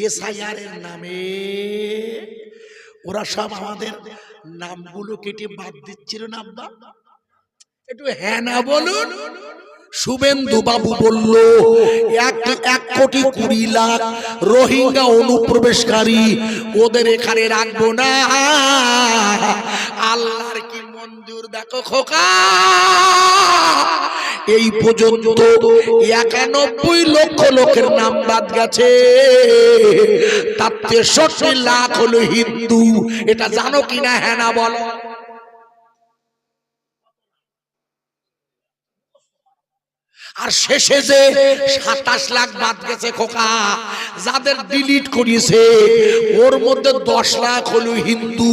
SIR এর নামে ওরা সব আমাদের নামগুলো কেটে বাদ দিচ্ছিল না আব্বা? একটু হ্যাঁ না বলুন। শুভেন্দু বাবু বলল 1,20,00,000 রোহিঙ্গা অনুপ্রবেশকারী ওদের এখানে রাখবো না। আল্লাহর কি মঞ্জুর দেখো খোকা, এই পর্যন্ত 91 লক্ষ লোকের নাম বাদ গেছে, তার 63 লাখ হলো হিন্দু। এটা জানো কিনা? হ্যাঁ না বলো। আর শেষে যে 27 লাখ বাদ গেছে খোকা, যাদের ডিলিট করিয়েছে ওর মধ্যে 10 লাখ হলো হিন্দু।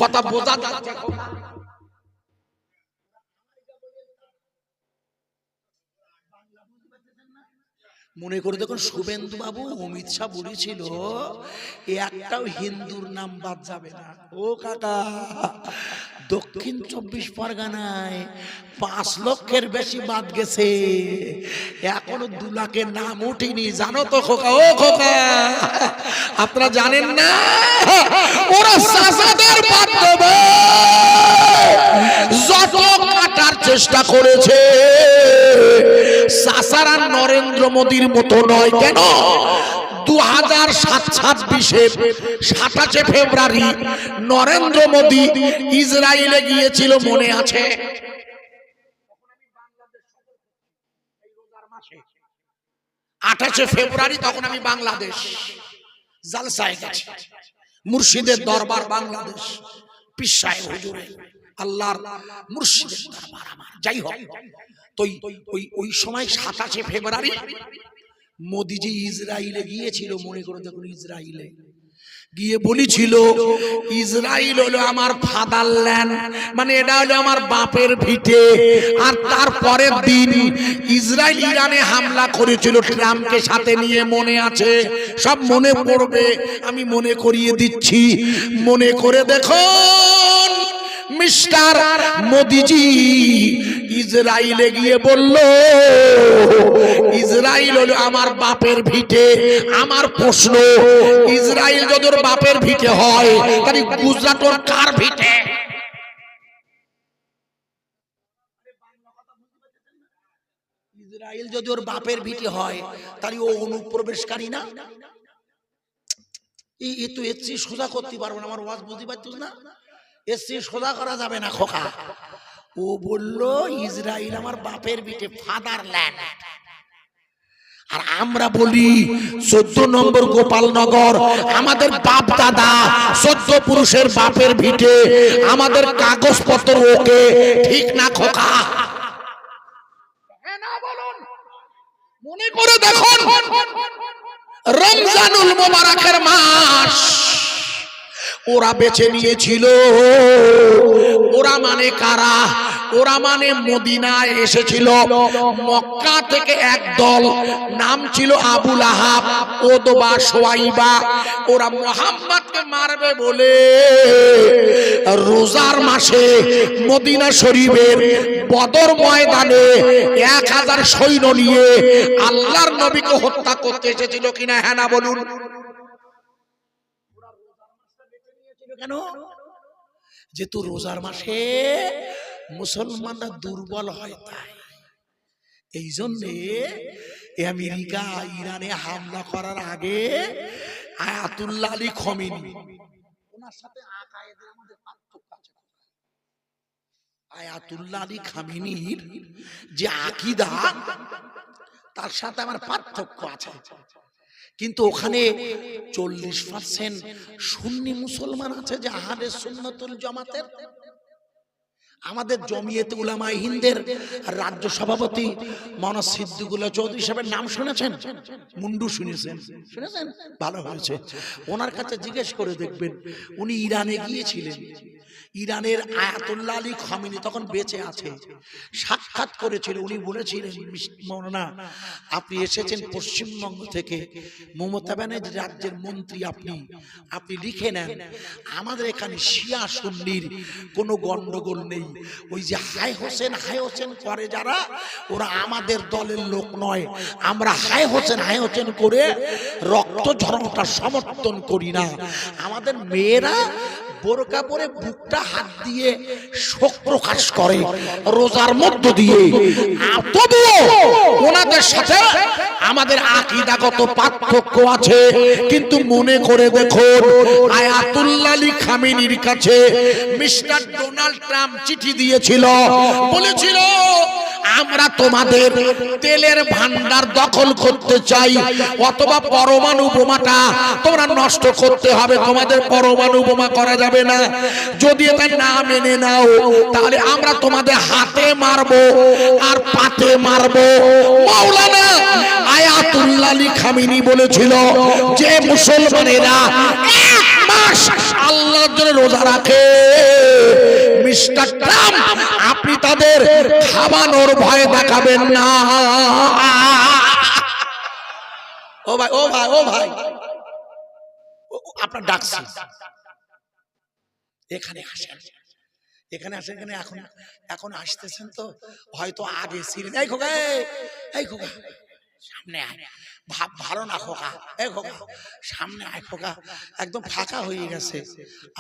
কথা বোঝা যাচ্ছে খোকা? মনে করে দেখুন, শুভেন্দু বাবু অমিত শাহ বলেছিল একটাও হিন্দুর নাম বাদ যাবে না। ও কাকা, দক্ষিণ 24 পরগনায় 5 লক্ষের বেশি বাদ গেছে, এখনো 2 লাখের নাম উঠেনি। জানো তো খোকা? ও খোকা, আপনারা জানেন না ওরা সাসাদের বাদ দেবে, যত কাটার চেষ্টা করেছে। সাসারা নরেন্দ্র মোদীর মতো নয়। কেন? 2027 ফেব্রুয়ারি নরেন্দ্র মোদী ইসরায়েলে গিয়েছিল, মনে আছে? 28 ফেব্রুয়ারি তখন আমি বাংলাদেশ জালসায় গেছি, মুর্শিদের দরবার বাংলাদেশ, পীর সাহেব হুজুরে আল্লাহর মুর্শিদের দরবার আমার। যাই হোক, তো ওই সময় 27 ফেব্রুয়ারি মোদিজি ইসরায়েলে গিয়েছিল। মনে করে দেখুন, ইসরায়েলে গিয়ে বলেছিল ইসরায়েল হলো আমার ফাদারল্যান্ড, মানে এটা হলো আমার বাপের ভিটে। আর তারপরের দিন ইসরায়েল ইরানে হামলা করেছিল ট্রাম্পকে সাথে নিয়ে, মনে আছে? সব মনে পড়বে, আমি মনে করিয়ে দিচ্ছি। মনে করে দেখুন, মিস্টার মোদিজি ইসরায়েলে গিয়ে বলল ইসরায়েল হলো আমার বাপের ভিটে। আমার প্রশ্ন, ইসরায়েল যদি ওর বাপের ভিটে হয় তাহলে গুজরাট ওর কার ভিটে? ইসরায়েল যদি ওর বাপের ভিটে হয় তাহলে ও অনুপ্রবেশকারী না? এই তো এর চেয়ে সোজা করতে পারবো না। আমার ওয়াজ বুঝতে পারছিস না? এর চেয়ে সোজা করা যাবে না খোকা। ও বলল ইসরায়েল আমার বাপের ভিটে, ফাদারল্যান্ড। আর আমরা বলি 14 নম্বর গোপালনগর আমাদের বাপ দাদা, 14 পুরুষের বাপের ভিটে, আমাদের কাগজপত্র ওকে। ঠিক না খোকা? মনে করে দেখুন, রমজানুল মোবারকের মাস ওরা বেছে নিয়েছিল। ওরা মানে কারা? ওরা মানে মদিনায় এসেছিল মক্কা থেকে এক দল, নাম ছিল আবু লাহাব, ওতবা, সোয়াইবা। ওরা মুহাম্মদকে মারবে বলে রোজার মাসে মদিনা শরীফের বদর ময়দানে 1000 সৈন্য নিয়ে আল্লাহর নবীকে হত্যা করতে এসেছিল। কিনা হ্যাঁ না বলুন? কেন? যেহেতু রোজার মাসে মুসলমানরা দুর্বল হয়, তাই এই জন্যে আমেরিকা ইরানে হামলা করার আগে আয়াতুল্লাহ আলী খমেনি, ওনার সাথে আকায়েদের আমাদের পার্থক্য আছে। আয়াতুল্লাহ আলী খামেনির যে আকীদা, তার সাথে আমার পার্থক্য আছে। কিন্তু ওখানে 40% সুন্নি মুসলমান আছে যে আহলে সুন্নাতুল জামাতের। আমাদের জমিয়তে উলামায়ে হিন্দের রাজ্য সভাপতি মাওলানা সিদ্দিকুল্লাহ চৌধুরী সাহেবের নাম শুনেছেন? মুন্ডু শুনেছেন? শুনেছেন? ভালো হয়েছে। ওনার কাছে জিজ্ঞেস করে দেখবেন, উনি ইরানে গিয়েছিলেন। ইরানের আয়াতুল্লাহ আলী খামেনি তখন বেঁচে আছে, সাক্ষাৎ করেছিল। উনি বলেছিলেন, মৌলানা আপনি এসেছেন পশ্চিমবঙ্গ থেকে, মমতা ব্যানার্জি রাজ্যের মন্ত্রী, আপনি লিখে নেন আমাদের এখানে শিয়া সুন্নির কোনো গন্ডগোল নেই। ওই যে হাই হোসেন করে যারা, ওরা আমাদের দলের লোক নয়। আমরা হাই হোসেন করে রক্ত ঝরানোটা সমর্থন করি না। আমাদের মেয়েরা বোরকা পরে বুকটা হাত দিয়ে শোক প্রকাশ করে রোজার মধ্য দিয়ে, তবুও ওনাদের সাথে আমাদের আকীদাগত পার্থক্য আছে। কিন্তু মনে করে দেখুন, আয়াতুল্লাহ আলী খামেনির কাছে মিস্টার ডোনাল্ড ট্রাম্প চিঠি দিয়েছিল, বলেছিল আমরা তোমাদের তেলের ভান্ডার দখল করতে চাই, অথবা পরমাণু বোমাটা তোমরা নষ্ট করতে হবে, তোমাদের পরমাণু বোমা করা যাবে না। যদি এটা না মেনে নাও তাহলে আমরা তোমাদের হাতে মারবো আর পাতে মারবো। মাওলানা আয়াতুল্লাহ আলী খামেনি বলেছিল যে মুসলমানেরা এক মাস আল্লাহর জন্য রোজা রাখে, মিস্টার ট্রাম্প আপনি তাদের খাবানোর ভয় দেখাবেন না। ও ভাই আপনার ডাকছি, এখানে আসেন। এখন আসতেছেন তো, হয়তো আগে ছিলেন। এই খোকা সামনে আয়, ভাব ভালো না খোকা, এই খোকা সামনে আয় খোকা। একদম ফাঁকা হয়ে গেছে।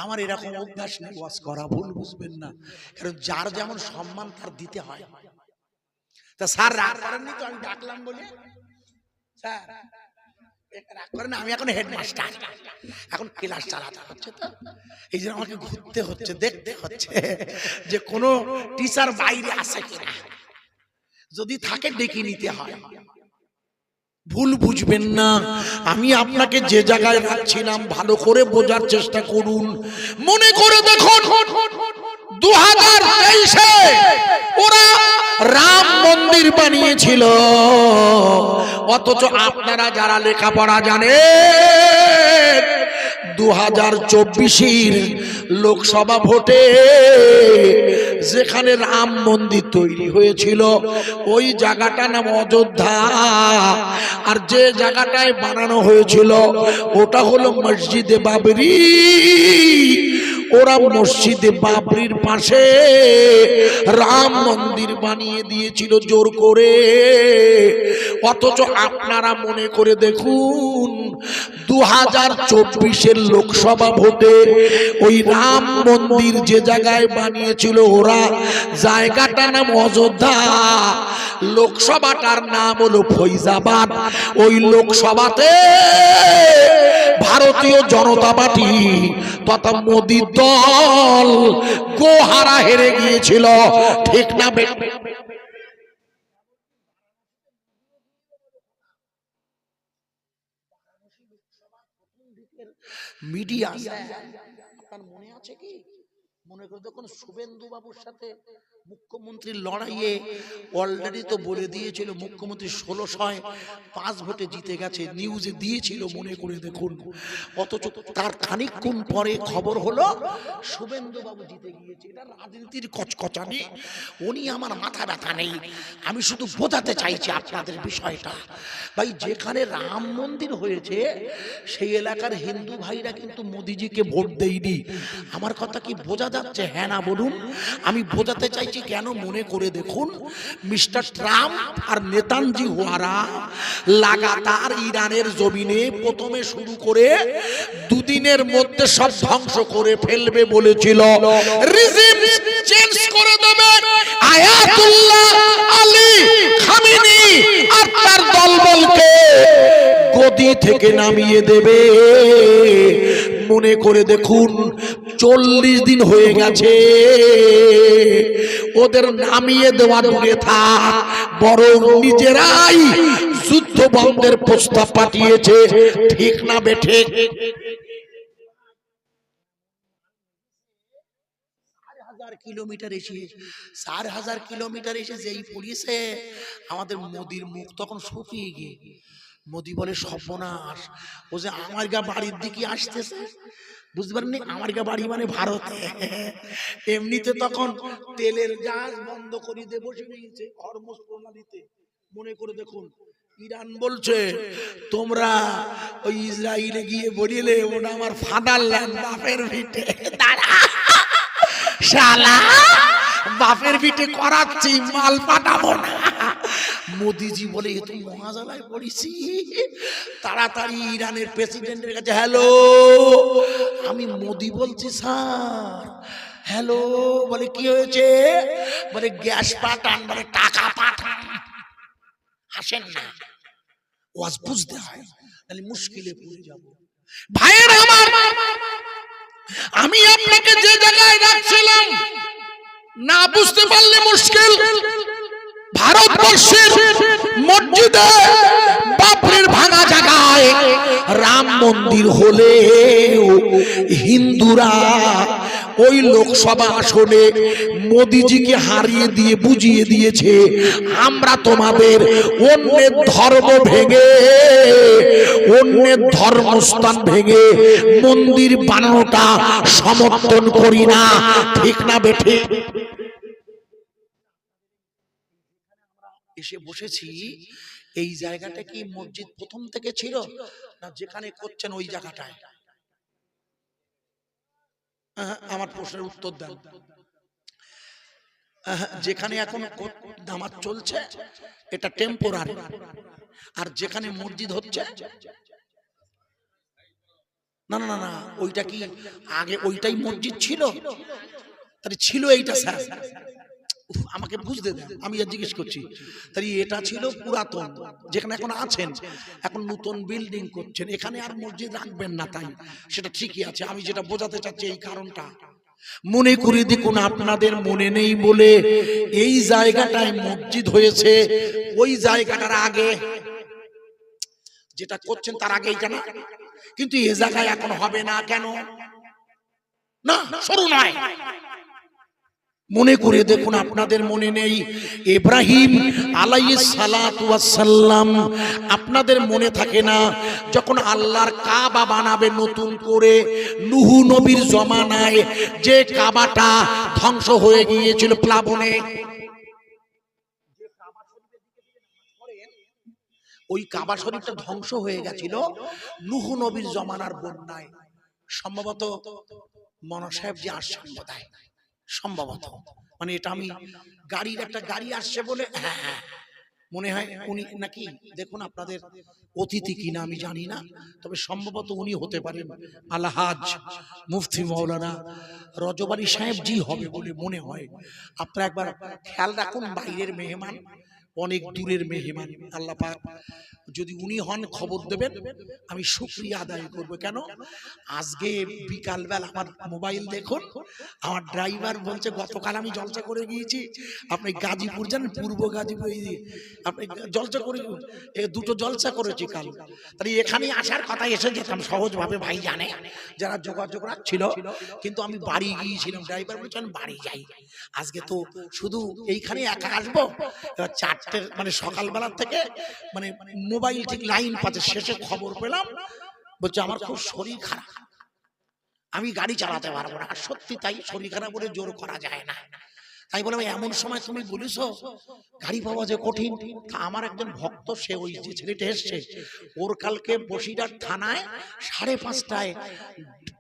আমার এরকম অভ্যাস নেই ওয়াজ করা, ভুল বুঝবেন না, কারণ যার যেমন সম্মান তার দিতে হয়। তা স্যার রাগ করেননি তো আমি ডাকলাম বলে? স্যার রাগ করেন, আমি এখন হেডমাস্টার, এখন ক্লাস চালাতে হচ্ছে, তো এই জন্য আমাকে ঘুরতে হচ্ছে, দেখতে হচ্ছে যে কোনো টিচার বাইরে আসে কিনা, যদি থাকে ডেকে নিতে হয়। ভুল বুঝবেন না, আমি আপনাকে যে জায়গায় রাখছিলাম ভালো করে বোঝার চেষ্টা করুন। মনে করে দেখুন 2023-এ ওরা রাম মন্দির বানিয়েছিল, অথচ আপনারা যারা লেখাপড়া জানেন 2024-এর লোকসভা ভোটে যেখানে রাম মন্দির তৈরি হয়েছিল ওই জায়গাটা নাম অযোধ্যা, আর যে জায়গাটায় বানানো হয়েছিল ওটা হলো মসজিদে বাবরি। ওরা মসজিদে বাবরির পাশে রাম মন্দির বানিয়ে দিয়েছিল জোর করে। অথচ আপনারা মনে করে দেখুন 2024-এর লোকসভা ভোটে ওই রাম মন্দির যে জায়গায় বানিয়েছিল ওরা, জায়গাটার নাম অযোধ্যা, লোকসভাটার নাম হলো ফৈজাবাদ। ওই লোকসভাতে ভারতীয় জনতা পার্টি তথা মোদী দল গোহারা হেরে গিয়েছিল, ঠিক না? মিডিয়া আপনার মনে আছে কি? মনে করে যখন শুভেন্দু বাবুর সাথে মুখ্যমন্ত্রীর লড়াইয়ে অলরেডি তো বলে দিয়েছিল মুখ্যমন্ত্রী 1605 ভোটে জিতে গেছে, নিউজে দিয়েছিল, মনে করে দেখুন। অথচ তার খানিকক্ষণ পরে খবর হলো শুভেন্দু বাবু জিতে গিয়েছে। এটা রাজনীতির কচকচানি, উনি আমার মাথা ব্যথা নেই, আমি শুধু বোঝাতে চাইছি আপনাদের বিষয়টা। ভাই যেখানে রাম মন্দির হয়েছে সেই এলাকার হিন্দু ভাইরা কিন্তু মোদিজিকে ভোট দেয়নি। আমার কথা কি বোঝা যাচ্ছে? হ্যাঁ না বলুন। আমি বোঝাতে চাইছি কেন, মনে করে দেখুন মিস্টার ট্রাম্প আর নেতানজি ওয়ারা লাগাতার ইরানের জমিনে প্রথমে শুরু করে দুদিনের মধ্যে সব ধ্বংস করে ফেলবে বলেছিল, রিজিম চেঞ্জ করে দেবে, আয়াতুল্লাহ আলী খামেনি আর তার দলবলকে গদি থেকে নামিয়ে দেবে। মনে করে দেখুন 40 দিন হয়ে গেছে, ওদের নামিয়ে দেওয়া দূরে থাক, বরং নিজেরাই যুদ্ধ বন্ধের প্রস্তাব পাঠিয়েছে, ঠিক না বেঠে? 4,000 কিলোমিটার এসে যেই পড়িয়েছে আমাদের মোদির মুখ তখন শুকিয়ে গিয়ে মোদি বলে সর্বনাশ, ও যে আমার গা বাড়ির দিকে আসতেছে, বুঝতে পারেননি? আমার গা বাড়ি মানে ভারতে। এমনিতে তখন তেলের জাহাজ বন্ধ করে দিয়ে বসে নিয়েছে হরমুজ প্রণালীতে। মনে করে দেখুন, ইরান বলছে তোমরা ওই ইসরায়েলে গিয়ে বলিলে ওটা আমার ফাদারল্যান্ড, বাপের ভিটে। দাঁড়া শালা, বাপের ভিটে করাচ্ছি, মাল পাঠাবো না। মোদিজি বলে এ তো মহাজালায় পড়েছি, তাড়াতাড়ি ইরানের প্রেসিডেন্টের কাছে, হ্যালো আমি মোদি বলছি স্যার। হ্যালো, বলে কি হয়েছে? বলে গ্যাস পাঠান, বলে টাকা পাঠান। আসেন না, ওয়াজ বুঝতে হয়, তাহলে মুশকিলে পড়ে যাব। ভাইয়ের আমার, আমি আপনাকে যে জায়গায় রাখছিলাম না বুঝতে পারলে মুশকিল। ভারতবর্ষের মসজিদে বাবরির ভাঙা জায়গায় রাম মন্দির হলেও হিন্দুরা ওই লোকসভা আসনে মোদিজিকে হারিয়ে দিয়ে বুঝিয়ে দিয়েছে আমরা তোমাদের অন্যের ধর্ম ভেঙে, অন্যের ধর্মস্থান ভেঙে মন্দির বানানোটা সমর্থন করি না। ঠিক না বেঠে? এসে বসেছি, এই জায়গাটা কি মসজিদ প্রথম থেকে ছিল না যেখানে করছেন ওই জায়গাটায়? আমার প্রশ্নের উত্তর দেন। যেখানে এখন নামাজ চলছে এটা টেম্পোরারি, আর যেখানে মসজিদ হচ্ছে, না না না, ওইটা কি আগে ওইটাই মসজিদ ছিল? তাহলে ছিল এইটা স্যার, আমাকে বুঝতে দেন, আমি যা জিজ্ঞেস করছি। তাই এটা ছিল পুরাতন, যেখানে এখন আছেন, এখন নতুন বিল্ডিং করছেন, এখানে আর মসজিদ রাখবেন না, তাই সেটা ঠিকই আছে। আমি যেটা বোঝাতে চাচ্ছি এই কারণটা মনে করে দেখুন, আপনাদের মনে নেই বলে এই জায়গাটায় মসজিদ হয়েছে, ওই জায়গাটার আগে যেটা করছেন তার আগে এইটা না, কিন্তু এই জায়গায় এখন হবে না কেন? না শুরু নয়, মনে করে দেখুন, আপনাদের মনে নেই ইব্রাহিম আলাইহিস সালাতু ওয়াস সালাম, আপনাদের মনে থাকে না যখন আল্লাহর কাবা বানাবে নতুন করে, নূহ নবীর জমানায় যে কাবাটা ধ্বংস হয়ে গিয়েছিল প্লাবনে, ওই কাবা শরীফটা ধ্বংস হয়ে গেছিল নূহ নবীর জমানার বন্যায়। সম্ভবত মনা সাহেব যে আসছেন বোধহয়, সম্ভবত, মানে এটা আমি গাড়ির একটা গাড়ি আসছে বলে, হ্যাঁ মনে হয় উনি নাকি, দেখুন আপনাদের অতিথি কিনা আমি জানি না, তবে সম্ভবত উনি হতে পারেন আলহাজ মুফতি মাওলানা রজব আলী সাহেব জি হবে বলে মনে হয়। আপনারা একবার খেয়াল রাখুন, বাইরের মেহমান, অনেক দূরের মেহমান, আল্লাহ পাক যদি উনি হন খবর দেবেন, আমি শুকরিয়া আদায় করব। কেন আজকে বিকালবেলা আমার মোবাইল দেখুন, আমার ড্রাইভার বলছে গতকাল আমি জলসা করে গিয়েছি, আপনি গাজীপুর যান, পূর্ব গাজীপুর, আপনি জলসা করে, দুটো জলসা করেছি কাল, তাহলে এখানে আসার কথা, এসে যেতাম সহজভাবে, ভাই জানে যারা যোগাযোগ রাখছিল, কিন্তু আমি বাড়ি গিয়েছিলাম, ড্রাইভার বলছেন বাড়ি যাই, আজকে তো শুধু এইখানে একা আসবো। এবার 4টের মানে সকালবেলা থেকে মানে মোবাইল ঠিক লাইন পাচ্ছে, শেষে খবর পেলাম বলছে আমার খুব শরীর খারাপ, আমি গাড়ি চালাতে পারবো না। আর সত্যি তাই, শরীর খারাপ বলে জোর করা যায় না। তাই বলে এমন সময় তুমি বলিস গাড়ি পাওয়া যে কঠিন। আমার একজন ভক্ত, সে ওই যে ছেলেটা এসছে, ওর কালকে বসিরহাট থানায় 5:30টায়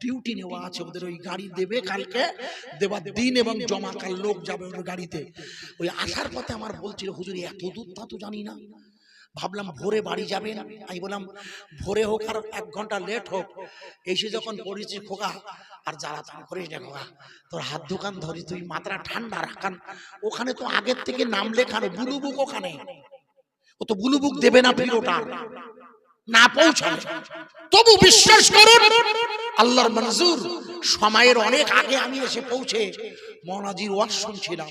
ডিউটি নেওয়া আছে, ওদের ওই গাড়ি দেবে কালকে, দেবার দিন এবং জমা কাল লোক যাবে ওর গাড়িতে। ওই আসার পথে আমার বলছিল হুজুর এত দূর তা তো জানি না, ভাবলাম ভোরে বাড়ি যাবেন, আমি বললাম ভোরে হোক আর 1 ঘন্টা লেট হোক, এসে যখন পড়েছি খোকা আর জ্বালাতন করিস না খোকা, তোর হাত দোকান ধরি, তুই মাত্রা ঠান্ডা রাখান, ওখানে তো আগের থেকে নাম লেখানো ব্লু বুক, ওখানে ও তো ব্লু বুক দেবে না ফিরোটা না পৌঁছালে, তবু বিশ্বাস করুন আল্লাহর মঞ্জুর সময়ের অনেক আগে আমি এসে পৌঁছে মৌলাজির ওয়াজ শুনছিলাম।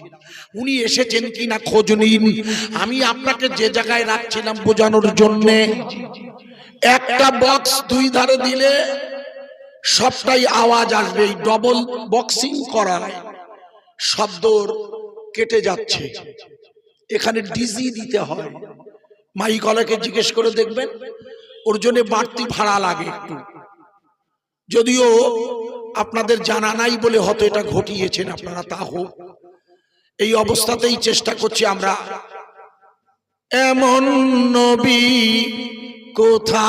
উনি এসেছেন কিনা খোঁজ নিন, আমি আপনাকে যে জায়গায় রাখছিলাম বোঝানোর জন্য। একটা বক্স 2 ধারে দিলে সবটাই আওয়াজ আসবে, ডবল বক্সিং করা শব্দ কেটে যাচ্ছে, এখানে ডিজি দিতে হয়, মাইকলাকে জিজ্ঞেস করে দেখবেন, ওর জন্য বাড়তি ভাড়া লাগে একটু, যদিও আপনাদের জানা নাই বলে হয়তো এটা ঘটিয়েছেন আপনারা, তা হোক। এই অবস্থাতেই চেষ্টা করছি আমরা। এমন নবী কোথায়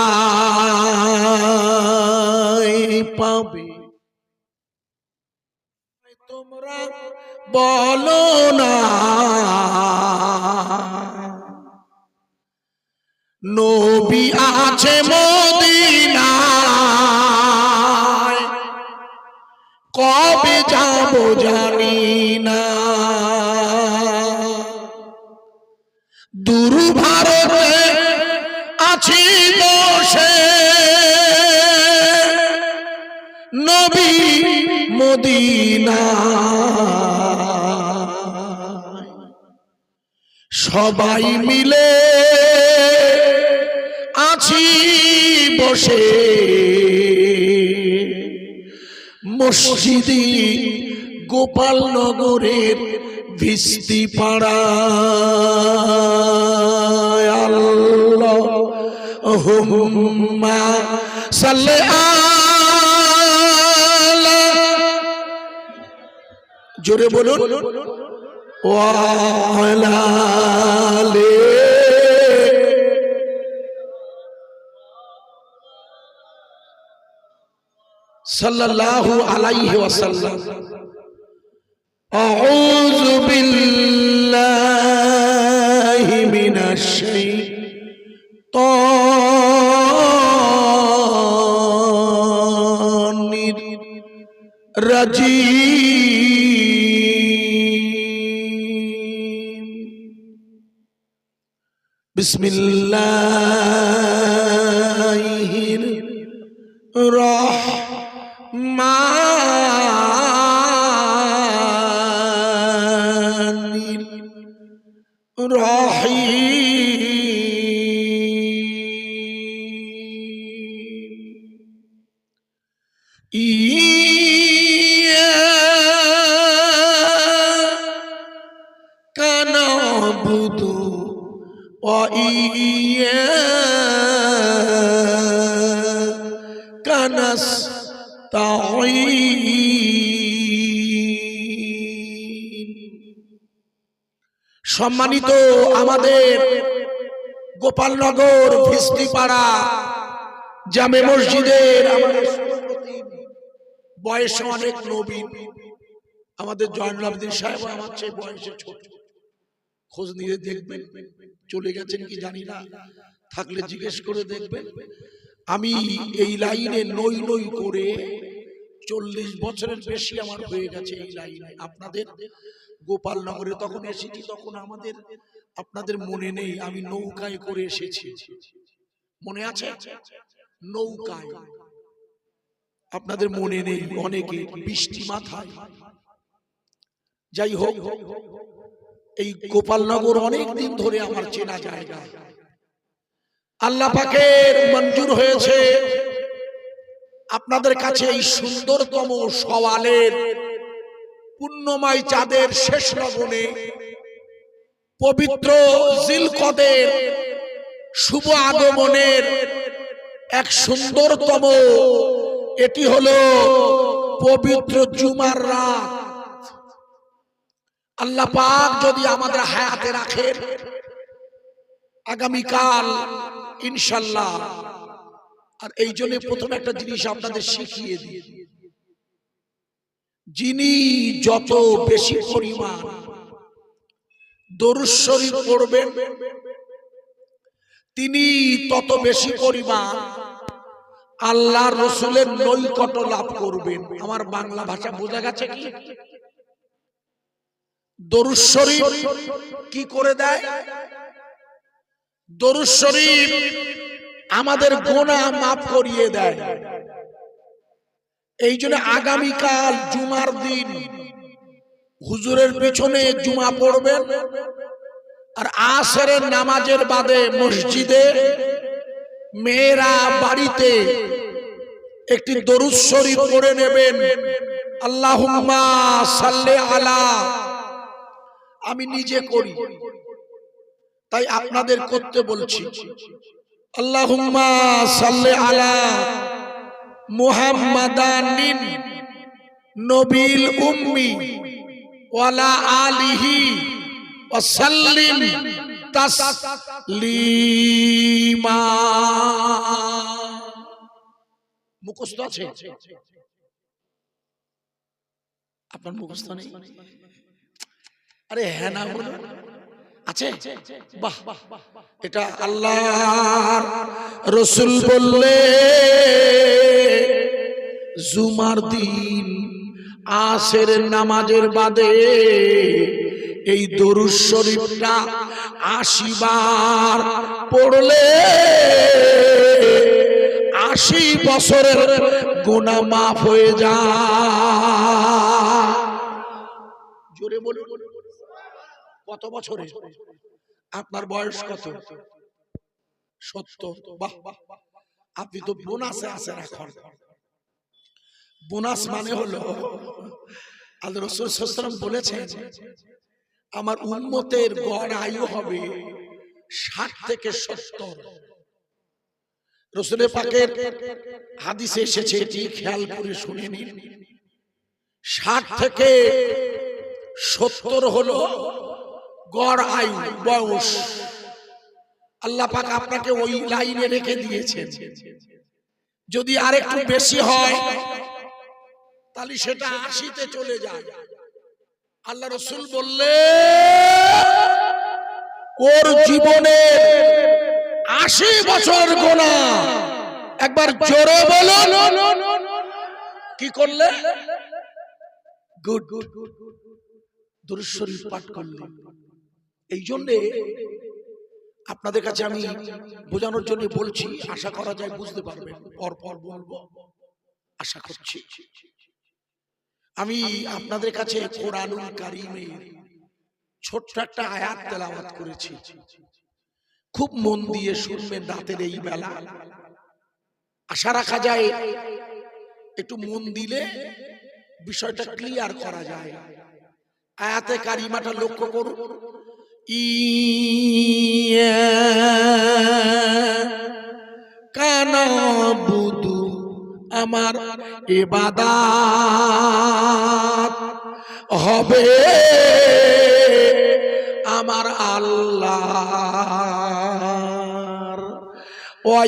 পাবে তোমরা বলো না, নবী আছে মদিনায়, কবে যাব জানি না, দূর ভারতে আছি বসে, নবী মদিনায়, সবাই মিলে আছি বসে, মসজিদি গোপালনগরের ভিস্তি পাড়ায়। আল্লাহুম্মা সাল্লি আলা, জোরে বলুন, ওয়া আলা আলি সাল্লাল্লাহু আলাইহি ওয়াসাল্লাম। আউযু বিল্লাহি মিনাশ শাইতানির রাজীম। বিসমিল্লাহির রহমানির রহিম। ইয়্যাকা না'বুদু ওয়া ইয়্যাকা নাস্তাঈন। সম্মানিত আমাদের গোপালনগর ভিস্তিপাড়া জামে মসজিদের আমাদের বয়স অনেক নবীন, আমাদের জয়নুল আবেদিন সাহেব আমার চেয়ে বয়সে ছোট, খোঁজ নিয়ে দেখবেন, চলে গেছেন কি জানি না, থাকলে জিজ্ঞেস করে দেখবেন। আমি এই লাইনে নই নই করে 40 বছরের বেশি আমার হয়ে গেছে এই লাইনে। আপনাদের গোপালনগরে তখন এসেছি, তখন আমাদের আপনাদের মনে নেই, আমি নৌকায় করে এসেছি, মনে আছে? নৌকায়, আপনাদের মনে নেই অনেকে, বৃষ্টি মাথায়। যাই হোক, এই গোপালনগর অনেক দিন ধরে আমার চেনা জায়গা। আল্লাহ পাকের মঞ্জুর হয়েছে আপনাদের কাছে এই সুন্দরতম সওয়ালের পুণ্যময় চাঁদের শেষ লগনে পবিত্র জিলকদের শুভ আগমনের এক সুন্দরতম, এটি হলো পবিত্র জুমার রাত। আল্লাহ পাক যদি আমাদের হায়াতে রাখেন, আগামীকাল ইনশাল্লাহ। আর এই জন্য প্রথমে একটা জিনিস আপনাদের শিখিয়ে দিই, যিনি যত বেশি পরিমাণ দরুদ শরীফ পড়বেন, তিনি তত বেশি পরিমাণ আল্লাহর রাসূলের নৈকট্য লাভ করবেন। আমার বাংলা ভাষা বোঝা গেছে কি? দরুদ শরীফ কি করে দেয়? দরুদ শরীফ আমাদের গুনাহ মাফ করিয়ে দেয়। এই জন্য আগামীকাল জুমার দিন হুজুরের পিছনে জুমা পড়বেন, আর আসরের নামাজের বাদে মসজিদে মেয়েরা বাড়িতে একটি দরুদ শরীফ পড়ে নেবেন। আল্লাহুম্মা সাল্লি আলা, আমি নিজে করি, তাই আপনাদের করতে বলছি। আল্লাহুম্মা সাল্লি আলা মুহাম্মাদানিন নবিল উম্মি ওয়ালা আলিহি ওয়া সাল্লিম তাসলিমা। মুখস্থ আছে? আপনার মুখস্থ নেই? আরে হ্যাঁ না বলুন। আছে? বাহ, এটা আল্লাহর রাসূল বললে জুমার দিন আসরের নামাজের বাদে এই দরুদ শরীফটা ৮০ বার পড়লে ৮০ বছরের গুনাহ মাফ হয়ে যায়। জোরে বলুন। কত বছরে? আপনার বয়স কত? ৭০। বাহ, আপনি তো বোনাসে আছেন এখন। বোনাস মানে হলো আল্লাহ রাসূল সাল্লাল্লাহু আলাইহি ওয়াসাল্লাম বলেছেন আমার উম্মতের গড় আয়ু হবে ৬০ থেকে ৭০। রাসূল পাকের হাদিসে এসেছে, এটি খেয়াল করে শুনে নিন। ৬০ থেকে ৭০ হলো গড় আয়ু, বয়স। আল্লাহ পাক আপনাকে ওই লাইনে রেখে দিয়েছেন। যদি আরেকটু বেশি হয় তাহলে সেটা ৮০-তে চলে যায়। আল্লাহ রাসূল বললে ওর জীবনে ৮০ বছর গোনা। একবার জোরে বলুন। কি করলে? গুড দরুদ শরীফ পাঠ করলে। এই জন্য আপনাদের কাছে আমি বোঝানোর জন্য বলছি, আশা করা যায় বুঝতে পারবেন। পর পর বলবো, আশা করছি। আমি আপনাদের কাছে কোরআনুল কারীমের ছোট্ট একটা আয়াত তেলাওয়াত করেছি। খুব মন দিয়ে শুনবেন রাতের এই বেলা। আশা রাখা যায় একটু মন দিলে বিষয়টা ক্লিয়ার করা যায়। আয়াতে কারিমাটা লক্ষ্য করুন। ইয়্যাকা না'বুদু, আমার ইবাদত হবে আমার আল্লাহর। ওয়া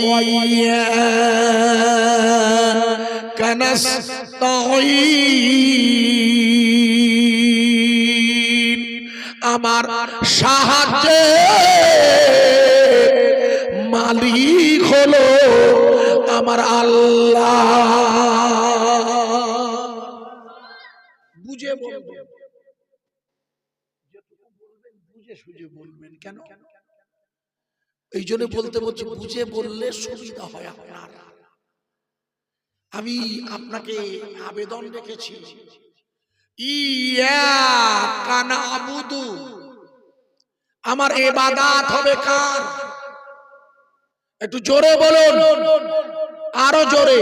ইয়্যাকা নাস্তাঈন, আমার সাহায্যের মালিক হলো আমার আল্লাহ। বুঝে বলবেন, বুঝে সুঝে বলবেন। কেন? এই জন্য বলতে বলছি, বুঝে বললে সুবিধা হয় আপনার। আমি আপনাকে আবেদন রেখেছি, ইয়্যাকা না'বুদু, আমার ইবাদত হবে কার? একটু জোরে বলুন, আরো জোরে।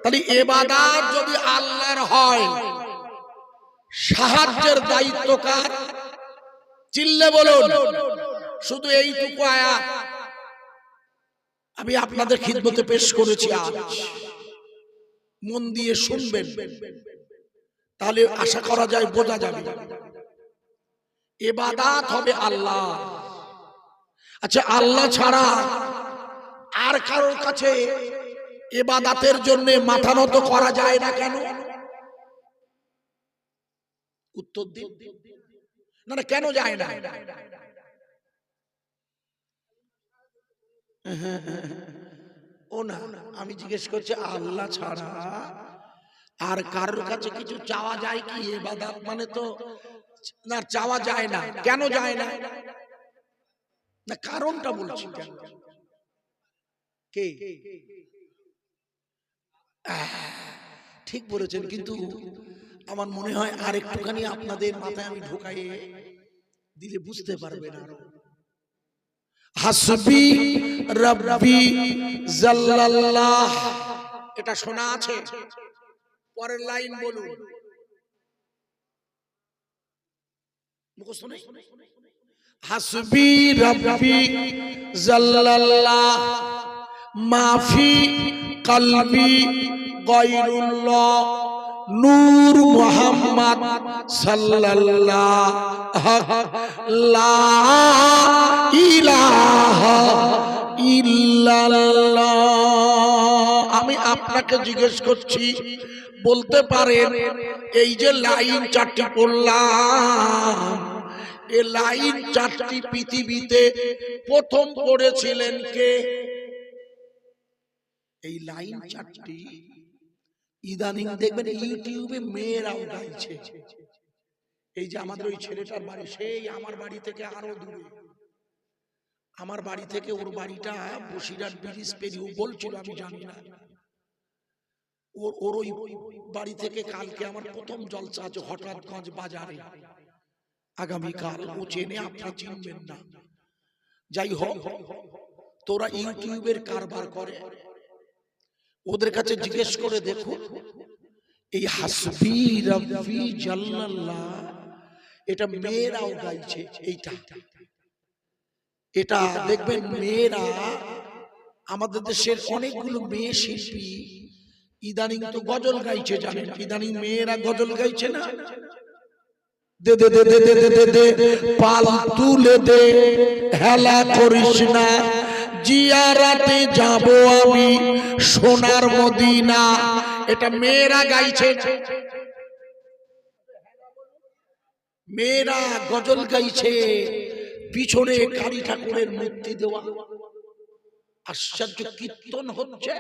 তাহলে ইবাদত যদি আল্লাহর হয়, সাহায্যের দায়িত্ব কার? চিল্লে বলুন। শুধু এইটুকু আয়াত আমি আপনাদের খিদমতে পেশ করেছি আজ। মন দিয়ে শুনবেন, তাহলে আশা করা যায় বোঝা যাবে। ইবাদত হবে আল্লাহ। আচ্ছা, আল্লাহ ছাড়া আর কারোর কাছে ইবাদতের জন্য মাথা নত করা যায় না কেন? উত্তর দিন। না না, কেন যায় না? ও না, আমি জিজ্ঞেস করছি আল্লাহ ছাড়া আর কারোর কাছে কিছু চাওয়া যায় কি? ইবাদত মানে তো না, চাওয়া যায় না। কেন যায় না? না, কারণটা বলছি। কেন? কে? ঠিক বলেছেন, কিন্তু আমার মনে হয় আর একটুখানি আপনাদের মাথায় আমি ঢোকাই দিলে বুঝতে পারবেন আরো। হাসবি রাব্বি জাল্লাল্লাহ, এটা শোনা আছে? পরের লাইন বলুন। মুখস্থ নেই? হাসবি রাব্বি জাল্লাল্লাহ মাফি কলবি গায়রুল্লাহ নূর মুহাম্মদ সাল্লাল্লাহু লা ইলাহা ইল্লাল্লাহ। আমি আপনাকে জিজ্ঞেস করছি, বলতে পারেন এই যে লাইন চারটি পড়লাম, এই লাইন চারটি পৃথিবীতে প্রথম পড়েছিলেন কে? এই লাইন চারটি ইদানিং দেখবেন ইউটিউবে মেয়েরাও গাইছে। এই যে আমাদের ওই ছেলেটার বাড়ি, সেই আমার বাড়ি থেকে আরো দূরে, আমার বাড়ি থেকে ওর বাড়িটা বসিরহাট ব্রিজ পেরিয়ে, বলছিল আমি জানি না, ওর ওই বাড়ি থেকে কালকে আমার প্রথম জলসা আছে হঠাৎগঞ্জ বাজারে, আগামীকাল। ও চেনে, আপনারা চিনবেন না। যাই হোক, তোরা ইউটিউবের কারবার করে, ওদের কাছে জিজ্ঞেস করে দেখো, এই হাসবি রাব্বি জাল্লাল্লাহ এটা মেয়েরাও গাইছে। এটা দেখবেন মেয়েরা, আমাদের দেশের অনেকগুলো মেয়ে শিল্পী ইদানিং তো গজল গাইছে। জানেন ইদানিং মেয়েরা গজল গাইছে না? দে দে দে দে দে দে দে পাল তুলে দে, হেলা করিস না, জিয়ারাতে যাব আমি সোনার মদিনা। এটা মেয়েরা গাইছে, মেয়েরা গজল গাইছে। পিছনে কালী ঠাকুরের মূর্তি দেওয়া, আশ্চর্য কীর্তন হচ্ছে,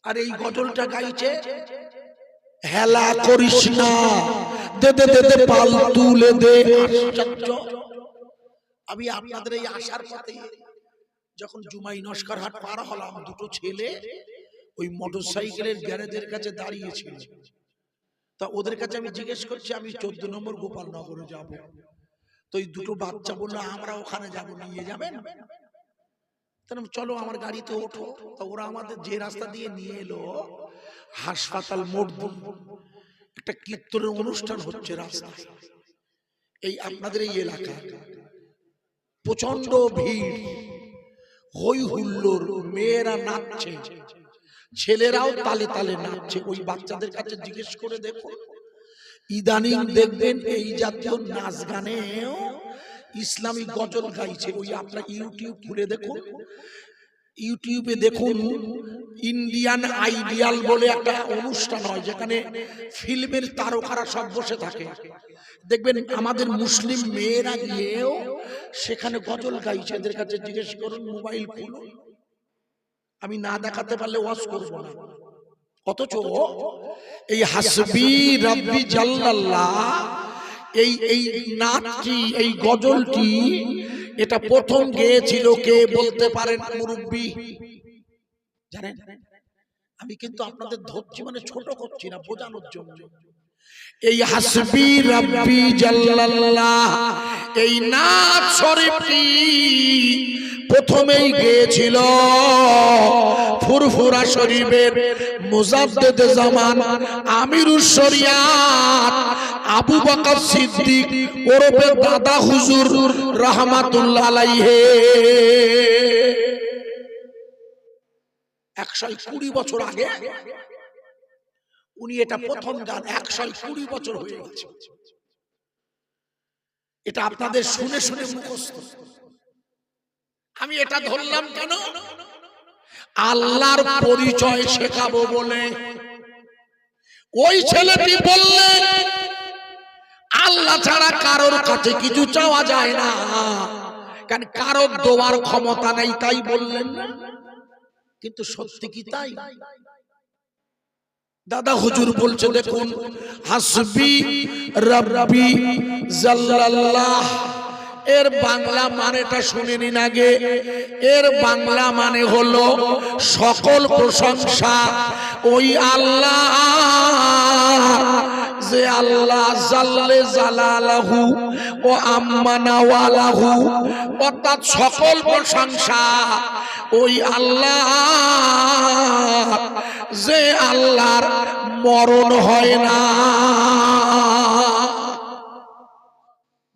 আর এই গজলটা গাইছে হেলা করিস না, দে দে দে দে পাল তুলে দে। আশ্চর্য। আমি আপনাদের এই আশার পথে যখন জুমাই নস্কর হাট পার হলাম, দুটো ছেলে ওই মোটরসাইকেলের গ্যারেজের কাছে দাঁড়িয়েছিল। তা ওদের কাছে আমি জিজ্ঞেস করছি, আমি 14 নম্বর গোপালনগরে যাব। তো এই দুটো বাচ্চা বললো আমরা ওখানে যাব, নিয়ে যাবেন? চলো আমার গাড়িতে ওঠো। তো ওরা আমাদের যে রাস্তা দিয়ে নিয়ে এলো, হাসপাতাল মোড়, একটা কীর্তনের অনুষ্ঠান হচ্ছে রাস্তায়। এই আপনাদের এই এলাকায় প্রচন্ড ভিড়, হই হুল্লোড়, মেয়েরা নাচছে, ছেলেরাও তালে তালে নাচছে। ওই বাচ্চাদের কাছে জিজ্ঞেস করে দেখো, ইদানিং দেখবেন এই জাতীয় নাচ গানেও ইসলামী গজল গাইছে। ওই আপনার ইউটিউব খুলে দেখুন, ইউটিউবে দেখুন, ইন্ডিয়ান আইডিয়াল বলে একটা অনুষ্ঠান হয়, যেখানে ফিল্মের তারকারা সব বসে থাকে। দেখবেন আমাদের মুসলিম মেয়েরা গিয়েও সেখানে গজল গাইছে। এদের কাছে জিজ্ঞেস করুন, মোবাইল খুলুন, আমি না দেখাতে পারলে ওয়াজ করব না। অথচ এই হাসবি রাব্বি জাল্লাল্লাহ, এই নাচটি, এই গজলটি, এটা প্রথম গেয়েছিল কে বলতে পারেন? মুরব্বি জানেন? আমি কিন্তু আপনাদের ধরছি, মানে ছোট করছি না, বোঝানোর জন্য। এই হাসবি রাব্বি জাল্লাল্লাহ, এই নাচ শরীফটি প্রথমেই গেয়েছিল ফুরফুরা শরীফের মুজাদ্দেদ জামান আমিরুশ শরিয়াত আবু বকর সিদ্দিক ওরফে দাদা হুজুর রাহমাতুল্লাহ আলাইহি। 120 বছর আগে উনি এটা প্রথম গান, 120 বছর হয়ে গেছে। এটা আপনাদের শুনে শুনে মুখস্থ। আমি এটা ধরলাম কেন? আল্লাহর পরিচয় শেখাবো বলে। ওই ছেলেটি বললে আল্লাহ ছাড়া কারোর কাছে কিছু চাওয়া যায় না, কারণ কারোর দোয়ার ক্ষমতা নেই, তাই বললেন না? কিন্তু সত্যি কি তাই? দাদা হুজুর বলছে, দেখুন, হাসবি রাব্বি জাল্লাল্লাহ এর বাংলা মানেটা শুনে নিন আগে। এর বাংলা মানে হলো সকল প্রশংসা ওই আল্লাহ, যে আল্লাহ জাল্লে জালালাহু ও আম্মানা ওয়ালাহু, অর্থাৎ সকল প্রশংসা ওই আল্লাহ, যে আল্লাহর মরণ হয় না।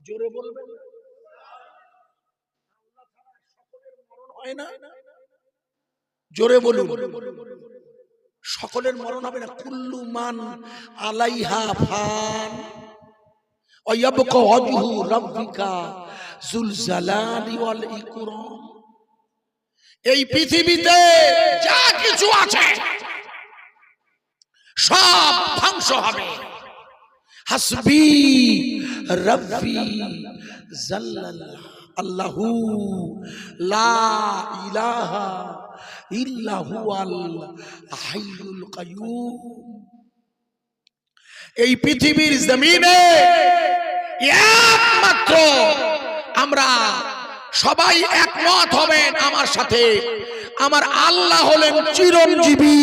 জোরে বলবেন। জোরে বলুন। সকলের মরণ হবে না। কুল্লু মান আলাইহা ফান ওয়া ইয়াবকা ওয়াজহু রাব্বিকা যুল জালালি ওয়াল ইকরাম। এই পৃথিবীতে যা কিছু আছে সব ধ্বংস হবে। হাসবি রাব্বি জাল্লাল্লাহ আল্লাহু লা ইলাহা ইল্লা হুয়াল হাইয়ুল কাইয়ুম। এই পৃথিবীর জমিনে একমাত্র আমরা সবাই একমত হবেন আমার সাথে, আমার আল্লাহ হলেন চিরঞ্জীবী,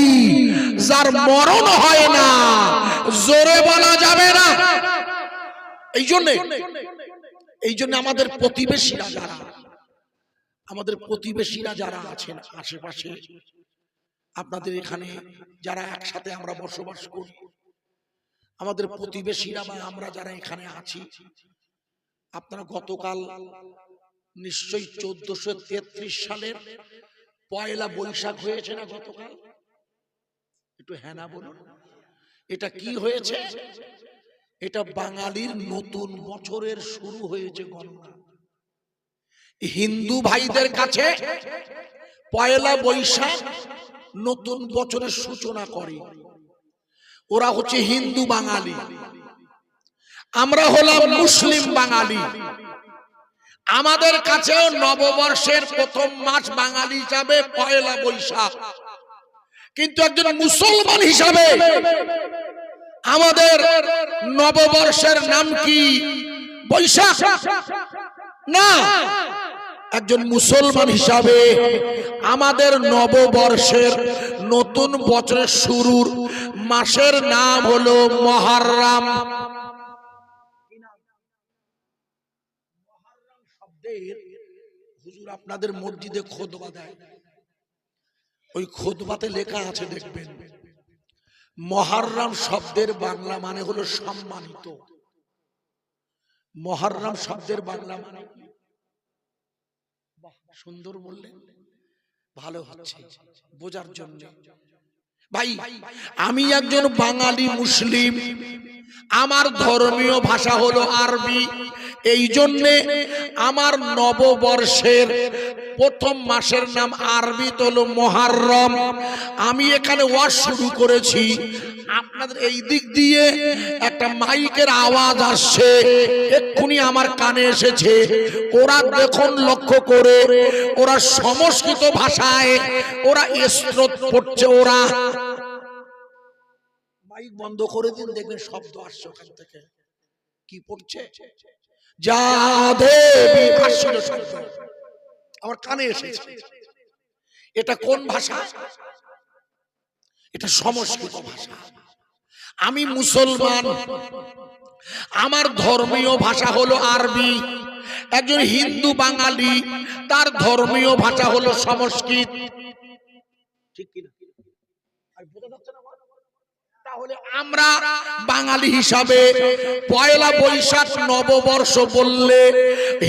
যার মরণ হয় না, জোরে বলা যাবে না। এই জন্য আমাদের প্রতিবেশীরা যারা আছেন আশেপাশে, আপনাদের এখানে যারা একসাথে আমরা বসবাস করি, আমাদের প্রতিবেশীরা বা আমরা যারা এখানে আছি, আপনারা গতকাল নিশ্চয়ই 1433 সালের পয়লা বৈশাখ হয়েছে না গতকাল? একটু হ্যাঁ না বলুন। এটা কি হয়েছে? এটা বাঙালির নতুন বছরের শুরু হয়েছে গণনা। হিন্দু ভাইদের কাছে পয়লা বৈশাখ নতুন বছরের সূচনা করে। ওরা হচ্ছে হিন্দু বাঙালি, আমরা হলাম মুসলিম বাঙালি। আমাদের কাছেও নববর্ষের প্রথম মাস বাঙালি হিসাবে পয়লা বৈশাখ, কিন্তু একজন মুসলমান হিসাবে আমাদের নববর্ষের নাম কি বৈশাখ না। একজন মুসলমান হিসাবে আমাদের নববর্ষের নতুন বছরের শুরুর মাসের নাম হলো মুহররম। হুজুর আপনাদের মসজিদে খুতবা দেয়, ওই খুতবাতে লেখা আছে দেখবেন, মুহররম শব্দের বাংলা মানে হলো সম্মানিত। মুহররম শব্দের বাংলা মানে, সুন্দর বললেন, ভালো হচ্ছে বোঝার জন্য। ভাই আমি একজন বাঙালি মুসলিম, আমার ধর্মীয় ভাষা হলো আরবি, এই জন্যে আমার নববর্ষের প্রথম মাসের নাম আরবি হলো মুহররম। আমি এখানে ওয়াজ শুরু করেছি, আপনাদের এই দিক দিয়ে একটা মাইকের আওয়াজ আসছে, এক্ষুনি আমার কানে এসেছে। ওরা দেখুন লক্ষ্য করে, ওরা সংস্কৃত ভাষায় ওরা স্তোত্র পড়ছে। ওরা মাইক বন্ধ করে দিন, দেখবেন শব্দ আসছে ওখান থেকে। কি পড়ছে? যা দেবী আসছিল শব্দ আমার কানে এসেছে। এটা কোন ভাষা? এটা সংস্কৃত ভাষা। আমি মুসলমান, আমার ধর্মীয় ভাষা হলো আরবি। একজন হিন্দু বাঙালি, তার ধর্মীয় ভাষা হলো সংস্কৃত। ঠিক কিনা? তাহলে আমরা বাঙালি হিসাবে পয়লা বৈশাখ নববর্ষ বললে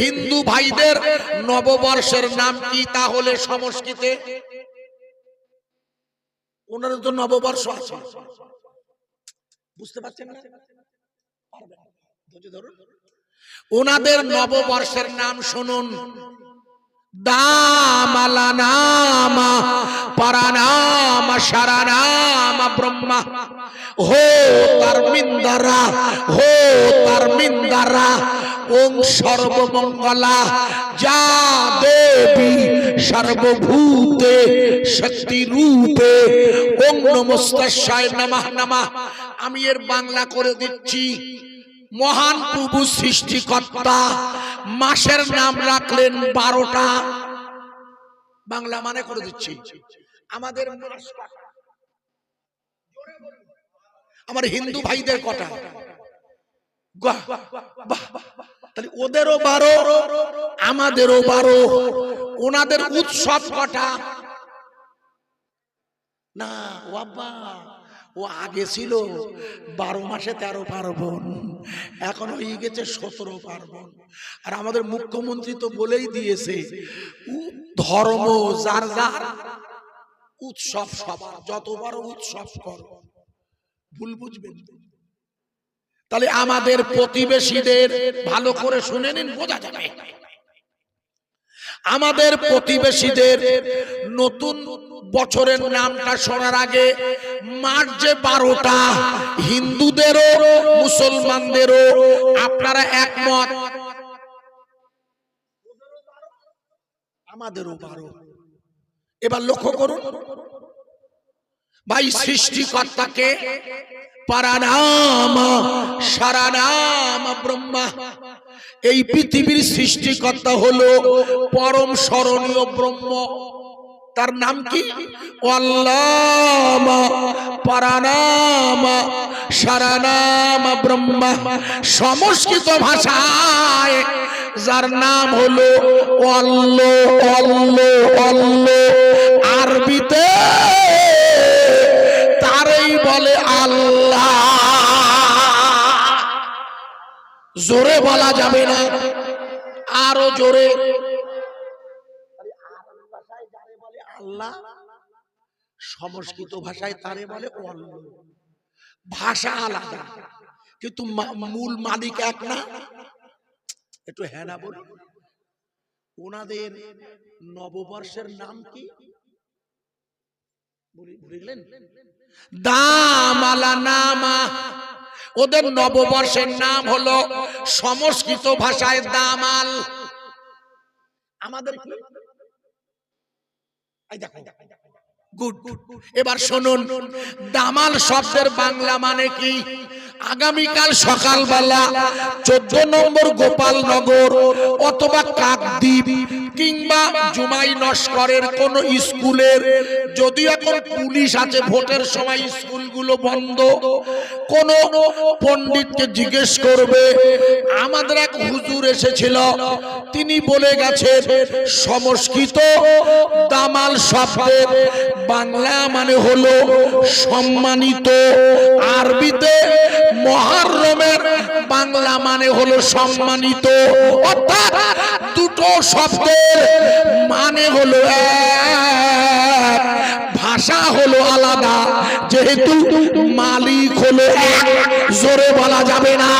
হিন্দু ভাইদের নববর্ষের নাম কি তাহলে সংস্কৃতে? ওনার তো নববর্ষ আছে, বুঝতে পারছেন না? ওনাদের নববর্ষের নাম শুনুন, দামালানামা পারানামা সারানামা ব্রহ্মা হো তারমিন্দারা, হো তারমিন্দারা ওং সর্বমঙ্গলা যা দেবী সর্বভূতে শক্তি রূপে ওং নমস্তাস্যায় নমঃ নমঃ। আমি এর বাংলা করে দিচ্ছি। মহান প্রভু সৃষ্টিকর্তা মাসের নাম রাখলেন 12টা। বাংলা মানে করে দিচ্ছি। আমাদের আমার হিন্দু ভাইদের কটা? তাহলে ওদেরও 12, আমাদেরও 12। ওনাদের উৎসব কটা? না বাবা, ও আগে ছিল 12 মাসে 13 পার্বণ, এখন হয়ে গেছে 17 পার্বণ। আর আমাদের মুখ্যমন্ত্রী তো বলেই দিয়েছে, ধর্ম যার যার উৎসব সবার, যতবার উৎসব করো ভুল বুঝবেন। তাহলে আমাদের প্রতিবেশীদের ভালো করে শুনে নিন, বোঝা যাবে। আমাদের প্রতিবেশীদের নতুন বছরের নামটা শোনার আগে মাস যে 12টা, হিন্দুদেরও মুসলমানদেরও আপনারা একমত, আমাদেরও 12। এবার লক্ষ্য করুন ভাই, সৃষ্টিকর্তাকে পারানাম সারানাম ব্রহ্মা, এই পৃথিবীর সৃষ্টিকর্তা হলো পরম স্মরণীয় ব্রহ্ম। তার নাম কি? আল্লাহ পারানাম সারানাম ব্রহ্মা। সংস্কৃত ভাষায় যার নাম হলো আল্লাহ, আল্লাহ, আল্লাহ। আরবিতে তারই বলে আল্লাহ। জোরে বলা যাবে না, আরো জোরে। আল্লাহ সংস্কৃত ভাষায় তারে বলে আল্লাহ। ভাষা আলাদা কিন্তু মূল মালিক এক না। একটু হ্যাঁ না বলুন। ওনাদের নববর্ষের নাম কি বুঝলেন? দামালা নামা। ওদের নববর্ষের নাম হলো সংস্কৃত ভাষায় দামাল। আমাদের কি? গুড। এবার শুনুন, দামাল শব্দের বাংলা মানে কি? আগামীকাল সকালবেলা 14 নম্বর গোপালনগর অথবা কাকদ্বীপ কিংবা জুমাই নস্করের কোন স্কুলের, যদি এখন পুলিশ আছে ভোটের সময় স্কুলগুলো বন্ধ, কোন পণ্ডিতকে জিজ্ঞেস করবে। আমাদের এক হুজুর এসেছিল, তিনি বলে গেছেন সংস্কৃত দামাল শব্দের বাংলা মানে হলো সম্মানিত, আরবিতে মুহররমের বাংলা মানে হলো সম্মানিত। অর্থাৎ দুটো শব্দের মানে হলো এক, ভাষা হলো আলাদা, যেহেতু মালিক হলো এক। জোরে বলা যাবে না।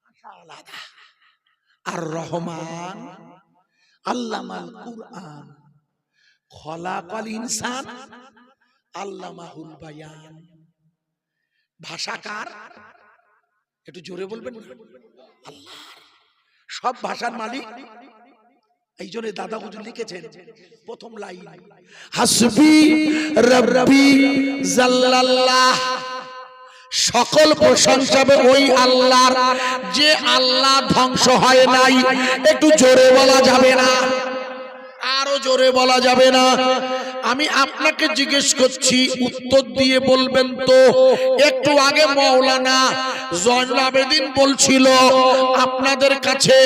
ভাষা আলাদা। আর রহমান আল্লামাল কুরআন খলাকাল ইনসান আল্লামাহুল বায়ান। ভাষা কার? একটু জোরে বলবেন না। আল্লাহ। সব ভাষার মালিক। এই জন্য দাদা হুজুর লিখেছেন প্রথম লাইন, হাসবি রাব্বি জাল্লাল্লাহ। সকল প্রশংসা ওই আল্লাহর, যে আল্লাহ ধ্বংস হয় নাই। একটু জোরে বলা যাবে না, আরো জোরে বলা যাবে না। আমি আপনাকে জিজ্ঞেস করছি, উত্তর দিয়ে বলবেন তো। একটু আগে মাওলানা জয়নুল আবেদিন বলছিল আপনাদের কাছে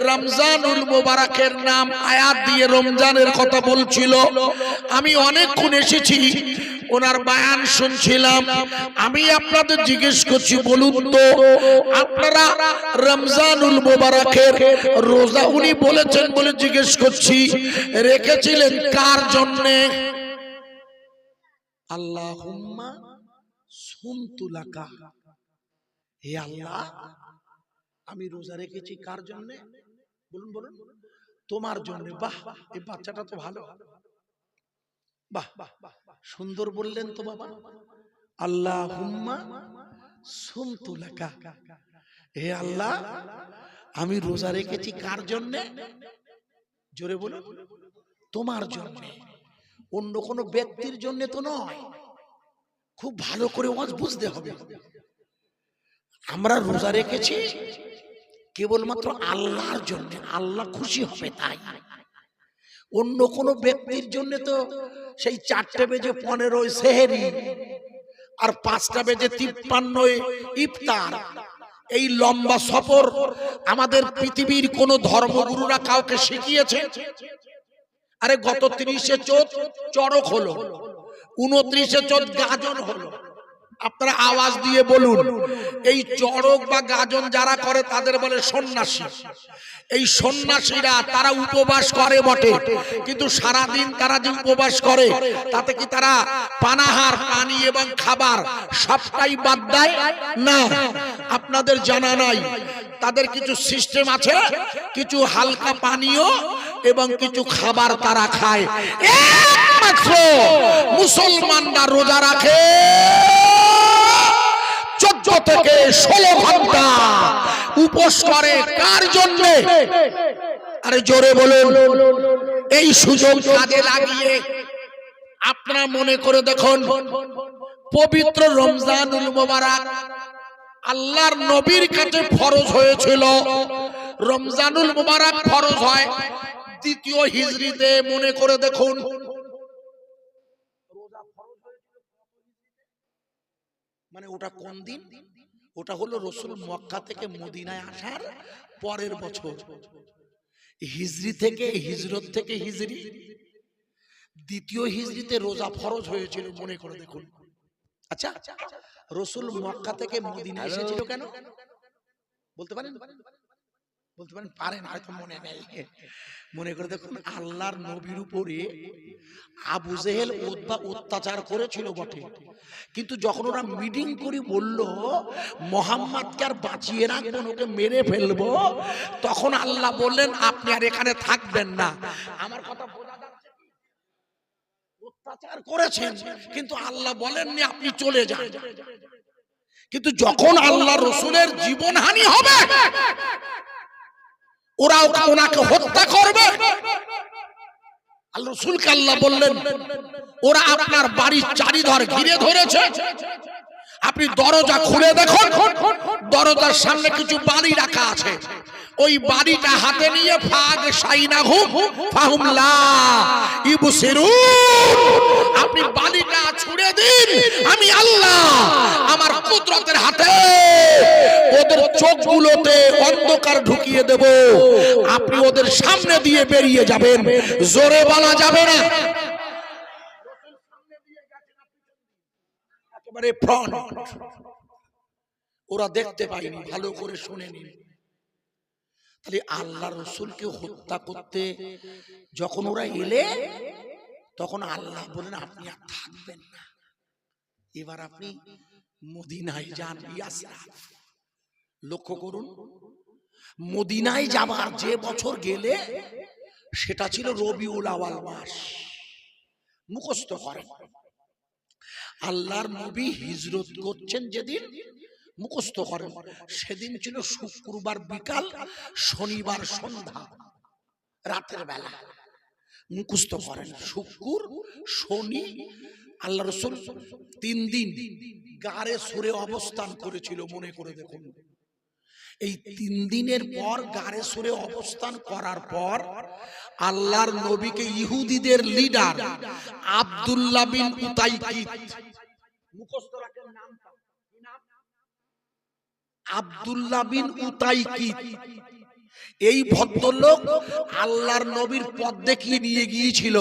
রমজানুল মুবারকের নাম আয়াত দিয়ে রমজানের কথা বলছিল। আমি অনেকক্ষণ এসেছি, ওনার বয়ান শুনছিলাম। আমি আপনাদের জিজ্ঞেস করছি, বলুন তো আপনারা রমজানুল মুবারকের রোজা উনি বলেছেন বলে জিজ্ঞেস করছি, রেখেছিলেন কার জন্যে? আল্লাহুম্মা সুমতু লাকা। হে আল্লাহ, আমি রোজা রেখেছি কার জন্য? বলুন বলুন। তোমার জন্য। বাহ, এই বাচ্চাটা তো ভালো। বাহ, সুন্দর বললেন তো বাবা। আল্লাহুম্মা সুমতু লাকা। হে আল্লাহ, আমি রোজা রেখেছি কার জন্য? জোরে বলুন। তোমার জন্য, অন্য কোনো ব্যক্তির জন্য তো নয়। খুব ভালো করে ওয়াজ বুঝতে হবে। আমরা রোজা রেখেছি কেবলমাত্র আল্লাহর জন্য, আল্লাহ খুশি হবে তাই। অন্য কোনো ব্যক্তির জন্য তো সেই 4:15 সেহেরি আর 5:53 ইফতার, এই লম্বা সফর আমাদের পৃথিবীর কোন ধর্মগুরুরা কাউকে শিখিয়েছে? আরে গত 30শে চোদ্দ চড়ক হলো, 29শে চোদ্দ গাজন হলো, আপনারা আওয়াজ দিয়ে বলুন। এই চড়ক বা গাজন যারা করে তাদের বলে সন্ন্যাসী। এই সন্ন্যাসীরা তারা উপবাস করে বটে, কিন্তু সারা দিন তারা যে উপবাস করে তাতে কি তারা পানাহার, পানি এবং খাবার সবটাই বাদ দেয় না? আপনাদের জানা নাই তাদের কিছু সিস্টেম আছে, কিছু হালকা পানীয় এবং কিছু খাবার তারা খায়। একমাত্র মুসলমানরা রোজা রাখে 14 থেকে 16 ঘন্টা উপোস করে। কার জন্য? আরে জোরে বলুন। এই সুযোগ কাজে লাগিয়ে আপনারা মনে করে দেখুন, পবিত্র রমজানুল মুবারক আল্লাহর নবীর কাছে ফরজ হয়েছিল। রমজানুল মুবারক ফরজ হয় 2য় হিজরিতে। মনে করে দেখুন, মানে ওটা কোন দিন? ওটা হলো রসুল মক্কা থেকে মদিনায় আসার পরের বছর। হিজরি থেকে, হিজরত থেকে হিজরি, 2য় হিজরিতে রোজা ফরজ হয়েছিল। মনে করে দেখুন। আচ্ছা, রসুল মক্কা থেকে মদিনা এসেছিল কেন বলতে পারেন? বলতে পারেন? পারেন, হয়তো মনে নেই। মনে করে দেখুন, আল্লাহর নবীর উপরে আবু জেহেল অত্যাচার করেছিল বটে, কিন্তু যখন ওরা মিটিং করে বলল মোহাম্মদকে আর বাঁচিয়ে রাখবেন, ওকে মেরে ফেলবো, তখন আল্লাহ বললেন আপনি আর এখানে থাকবেন না। আমার কথা বোঝা যাচ্ছে? অত্যাচার করেছেন, কিন্তু আল্লাহ বলেননি আপনি চলে যান। কিন্তু যখন আল্লাহ রসুলের জীবনহানি হবে, ওরা ওনাকে হত্যা করবে, আল্লাহ রসুলকে আল্লাহ বললেন ওরা আপনার বাড়ির চারিধার ঘিরে ধরেছে, আপনি দরজা খুলে দেখুন, দরজার সামনে কিছু বাড়ি রাখা আছে। ওই বাড়িটা হাতে নিয়ে ফাগ সাইনাহুম ফাহুম লা ইবসিরুন, আপনি বাড়িটা ছুড়ে দিন, আমি আল্লাহ আমার কুদরতের হাতে ওদের চোখগুলোতে অন্ধকার ঢুকিয়ে দেব, আপনি ওদের সামনে দিয়ে বেরিয়ে যাবেন। জোরে বলা যাবে না। একেবারে ফ্রন্ট। ওরা দেখতে পায়নি, ভালো করে শুনে নিন। তাহলে আল্লাহ রসুলকে হত্যা করতে যখন ওরা এলে, তখন আল্লাহ বলেন আপনি আর থাকবেন না, এবার আপনি মদিনায় যান। লক্ষ্য করুন, মদিনায় যাবার যে বছর গেলে সেটা ছিল রবিউল আওয়াল মাস। মুখস্থ করেন, আল্লাহর নবী হিজরত করছেন যেদিন, মুখস্থ করেন, সেদিন ছিল শুক্রবার বিকাল, শনিবার সন্ধ্যা, রাতের বেলা। মুখস্থ করেন, শুক্র শনি। আল্লাহ রসুল 3 দিন গারে সুরে অবস্থান করেছিল। মনে করে দেখুন, এই 3 দিনের পর গারে সুরে অবস্থান করার পর আল্লাহর নবীকে ইহুদিদের লিডার আব্দুল্লাহ বিন উতাইকিত, মুখস্থ রাখেন নামটা, কি নাম? আব্দুল্লাহ বিন উতাইকিত। এই ভদ্রলোক আল্লাহর নবীর পথ দেখিয়ে নিয়ে গিয়েছিল।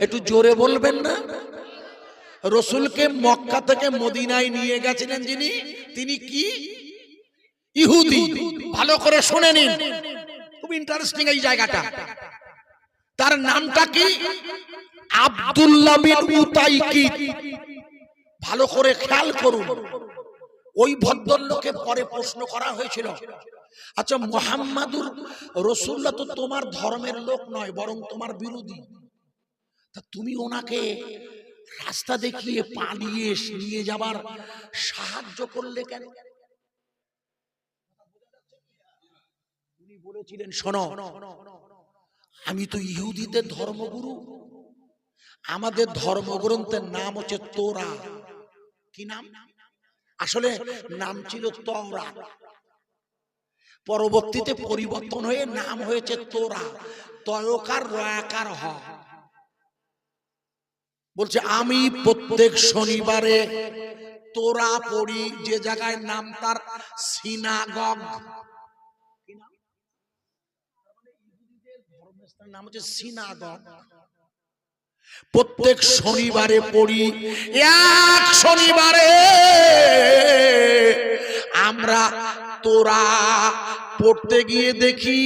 একটু জোরে বলবেন না? রসুলকে মক্কা থেকে মদিনায় নিয়ে গেছিলেন যিনি, তিনি কি? ইহুদি। ভালো করে শুনে নিন, খুব ইন্টারেস্টিং এই জায়গাটা। তার নামটা কি? আব্দুল্লাহ বিন উতাইকিত। ভালো করে খেয়াল করুন। ওই ভদ্রলোকে পরে প্রশ্ন করা হয়েছিল, আচ্ছা মুহাম্মাদুর রাসূলুল্লাহ তো তোমার ধর্মের লোক নয়, বরং তোমার বিরোধী, তা তুমি ওনাকে রাস্তা দেখিয়ে পালিয়ে নিয়ে যাবার সাহায্য করলে কেন? উনি বলেছিলেন শোনো, আমি তো ইহুদিদের ধর্মগুরু, আমাদের ধর্মগ্রন্থের নাম হচ্ছে তোরাত। কি নাম? আসলে নাম ছিল তাওরাত, পরবর্তীতে পরিবর্তন হয়ে নাম হয়েছে তোরাত। তয়কার রয়াকার হ। বলছে আমি প্রত্যেক শনিবারে তোরা পড়ি, যে জায়গায় নাম তার সিনাগগ। কি নাম? ধর্মস্থান নাম হচ্ছে সিনাগগ। প্রত্যেক শনিবারে পড়ি। এক শনিবারে আমরা তোরা পড়তে গিয়ে দেখি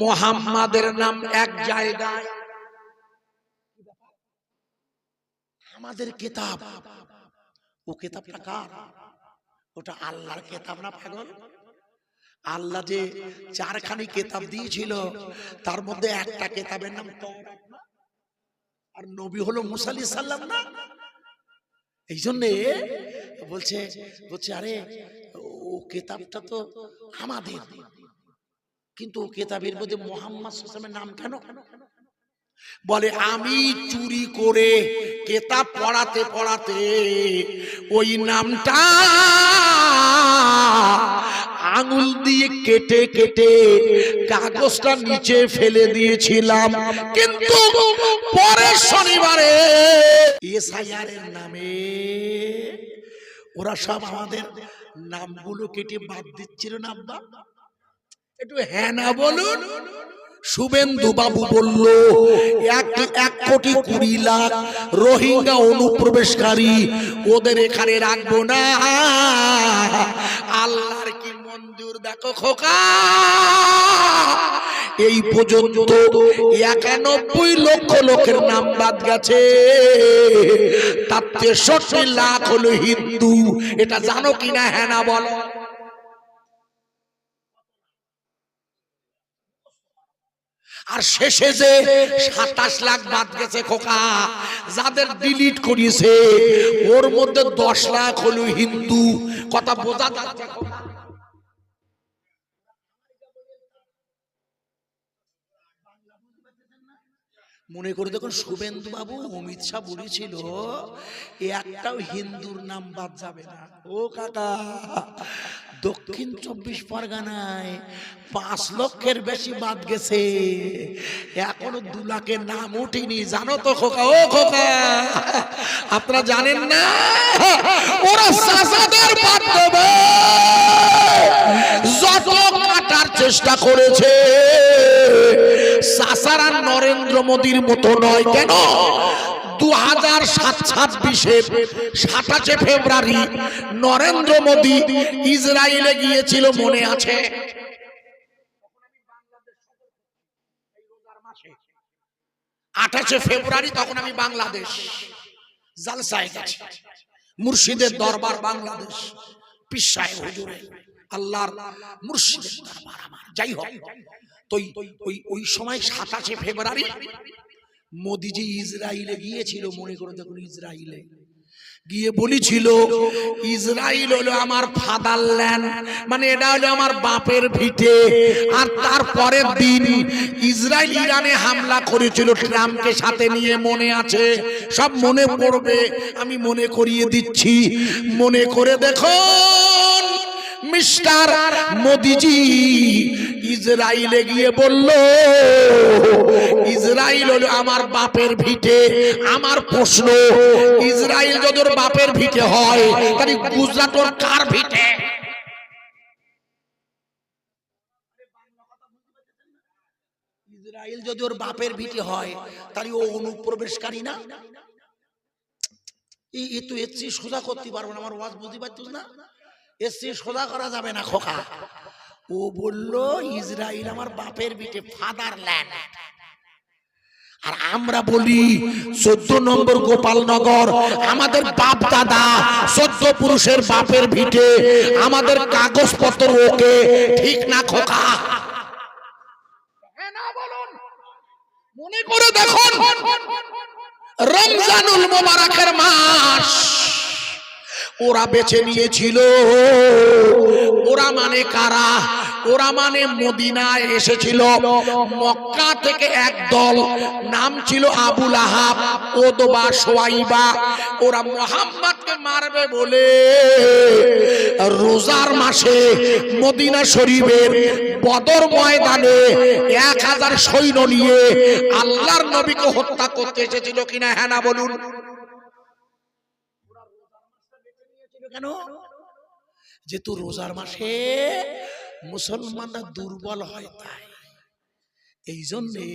মুহাম্মাদের নাম এক জায়গায়। আমাদের কিতাব, ও কিতাবটা কার? ওটা আল্লাহর কিতাব না পাগল? আল্লাহ যে চারখানি কিতাব দিয়েছিল তার মধ্যে একটা কিতাবের নাম তাওরাত, আর নবী হলো মুসা আলাইহিস সালাম না? এই জন্যে বলছে আরে ও কিতাবটা তো আমাদের, কিন্তু ও কিতাবের মধ্যে মুহাম্মদ সাল্লাল্লাহু আলাইহি ওয়াসাল্লামের নাম কেন? বলে আমি চুরি করে কিতাব পড়াতে পড়াতে ওই নামটা আঙুল দিয়ে কেটে কেটে কাগজটা নিচে ফেলে দিয়েছিলাম, কিন্তু পরের শনিবারে এসআইআর এর নামে ওরা সব আমাদের নামগুলো কেটে বাদ দিচ্ছিল না। আব্বা একটু হ্যাঁ না বলুন। শুভেন্দু বাবু বলল 1,20,00,000 রোহিঙ্গা অনুপ্রবেশকারী ওদের এখানে রাখবো না। আল্লাহর কি মঞ্জুর দেখো খোকা, এই পর্যন্ত 91 লক্ষ লোকের নাম বাদ গেছে, তার 63 লাখ হলো হিন্দু। এটা জানো কিনা? হ্যাঁ না বলো। আর শেষে যে 27 লাখ বাদ গেছে খোকা, যাদের ডিলিট করিয়েছে ওর মধ্যে 10 লাখ হলো হিন্দু। কথা বোঝা যাচ্ছে খোকা? মনে করে দেখুন, শুভেন্দু বাবু অমিত শাহ বলেছিল একটাও হিন্দুর নাম বাদ যাবে না। ও কাকা, দক্ষিণ 24 পরগনায় 5 লক্ষের বেশি বাদ গেছে, এখনো 2 লাখের নাম উঠেনি। জানো তো খোকা? ও খোকা, আপনারা জানেন না ওরা সাসাদের বাদ দেবে যত কাটার চেষ্টা করেছে। সাসারা নরেন্দ্র মোদীর মতো নয়। কেন? 2026-এর 27 ফেব্রুয়ারি নরেন্দ্র মোদী ইসরায়েলে গিয়েছিল, মনে আছে? 28 ফেব্রুয়ারি তখন আমি বাংলাদেশ জালসায় গেছি, মুর্শিদের দরবার বাংলাদেশ, পীর সাহেব হুজুরে আল্লাহর মুর্শিদের দরবার আমার। যাই হোক, তো ওই সময় 27 ফেব্রুয়ারি মোদিজি ইসরায়েলে গিয়েছিল। মনে করে দেখুন, ইসরায়েলে গিয়ে বলেছিল ইসরায়েল হলো আমার ফাদারল্যান্ড, মানে এটা হলো আমার বাপের ভিটে। আর তারপরের দিন ইসরায়েল ইরানে হামলা করেছিল ট্রাম্পকে সাথে নিয়ে, মনে আছে? সব মনে পড়বে, আমি মনে করিয়ে দিচ্ছি। মনে করে দেখুন, মিস্টার মোদিজি ইসরায়েলে গিয়ে বলল ইসরায়েল হলো আমার বাপের ভিটে। আমার প্রশ্ন, ইসরায়েল যদি ওর বাপের ভিটে হয় তাহলে গুজরাট ওর কার ভিটে? ইসরায়েল যদি ওর বাপের ভিটে হয় তাহলে ও অনুপ্রবেশকারী না? এই তো এর চেয়ে সোজা করতে পারবো না। আমার ওয়াজ বুঝতে পারছিস না? এর চেয়ে সোজা করা যাবে না খোকা। ও বলল ইসরায়েল আমার বাপের ভিটে, ফাদারল্যান্ড। আর আমরা বলি 14 নম্বর গোপালনগর আমাদের বাপ দাদা, 14 পুরুষের বাপের ভিটে, আমাদের কাগজপত্র ওকে। ঠিক না খোকা? মনে করে দেখুন, রমজানুল মোবারকের মাস ওরা বেছে নিয়েছিল। ওরা মানে কারা? ওরা মানে মদিনায় এসেছিল মক্কা থেকে এক দল, নাম ছিল আবুল আহাব, ওদবা, সোয়াইবা। ওরা মুহাম্মদকে মারবে বলে রোজার মাসে মদিনা শরীফের বদর ময়দানে 1000 সৈন্য নিয়ে আল্লাহর নবীকে হত্যা করতে এসেছিল। কিনা হ্যাঁ না বলুন? কেন? যেহেতু রোজার মাসে মুসলমানরা দুর্বল হয়, তাই এই জন্যে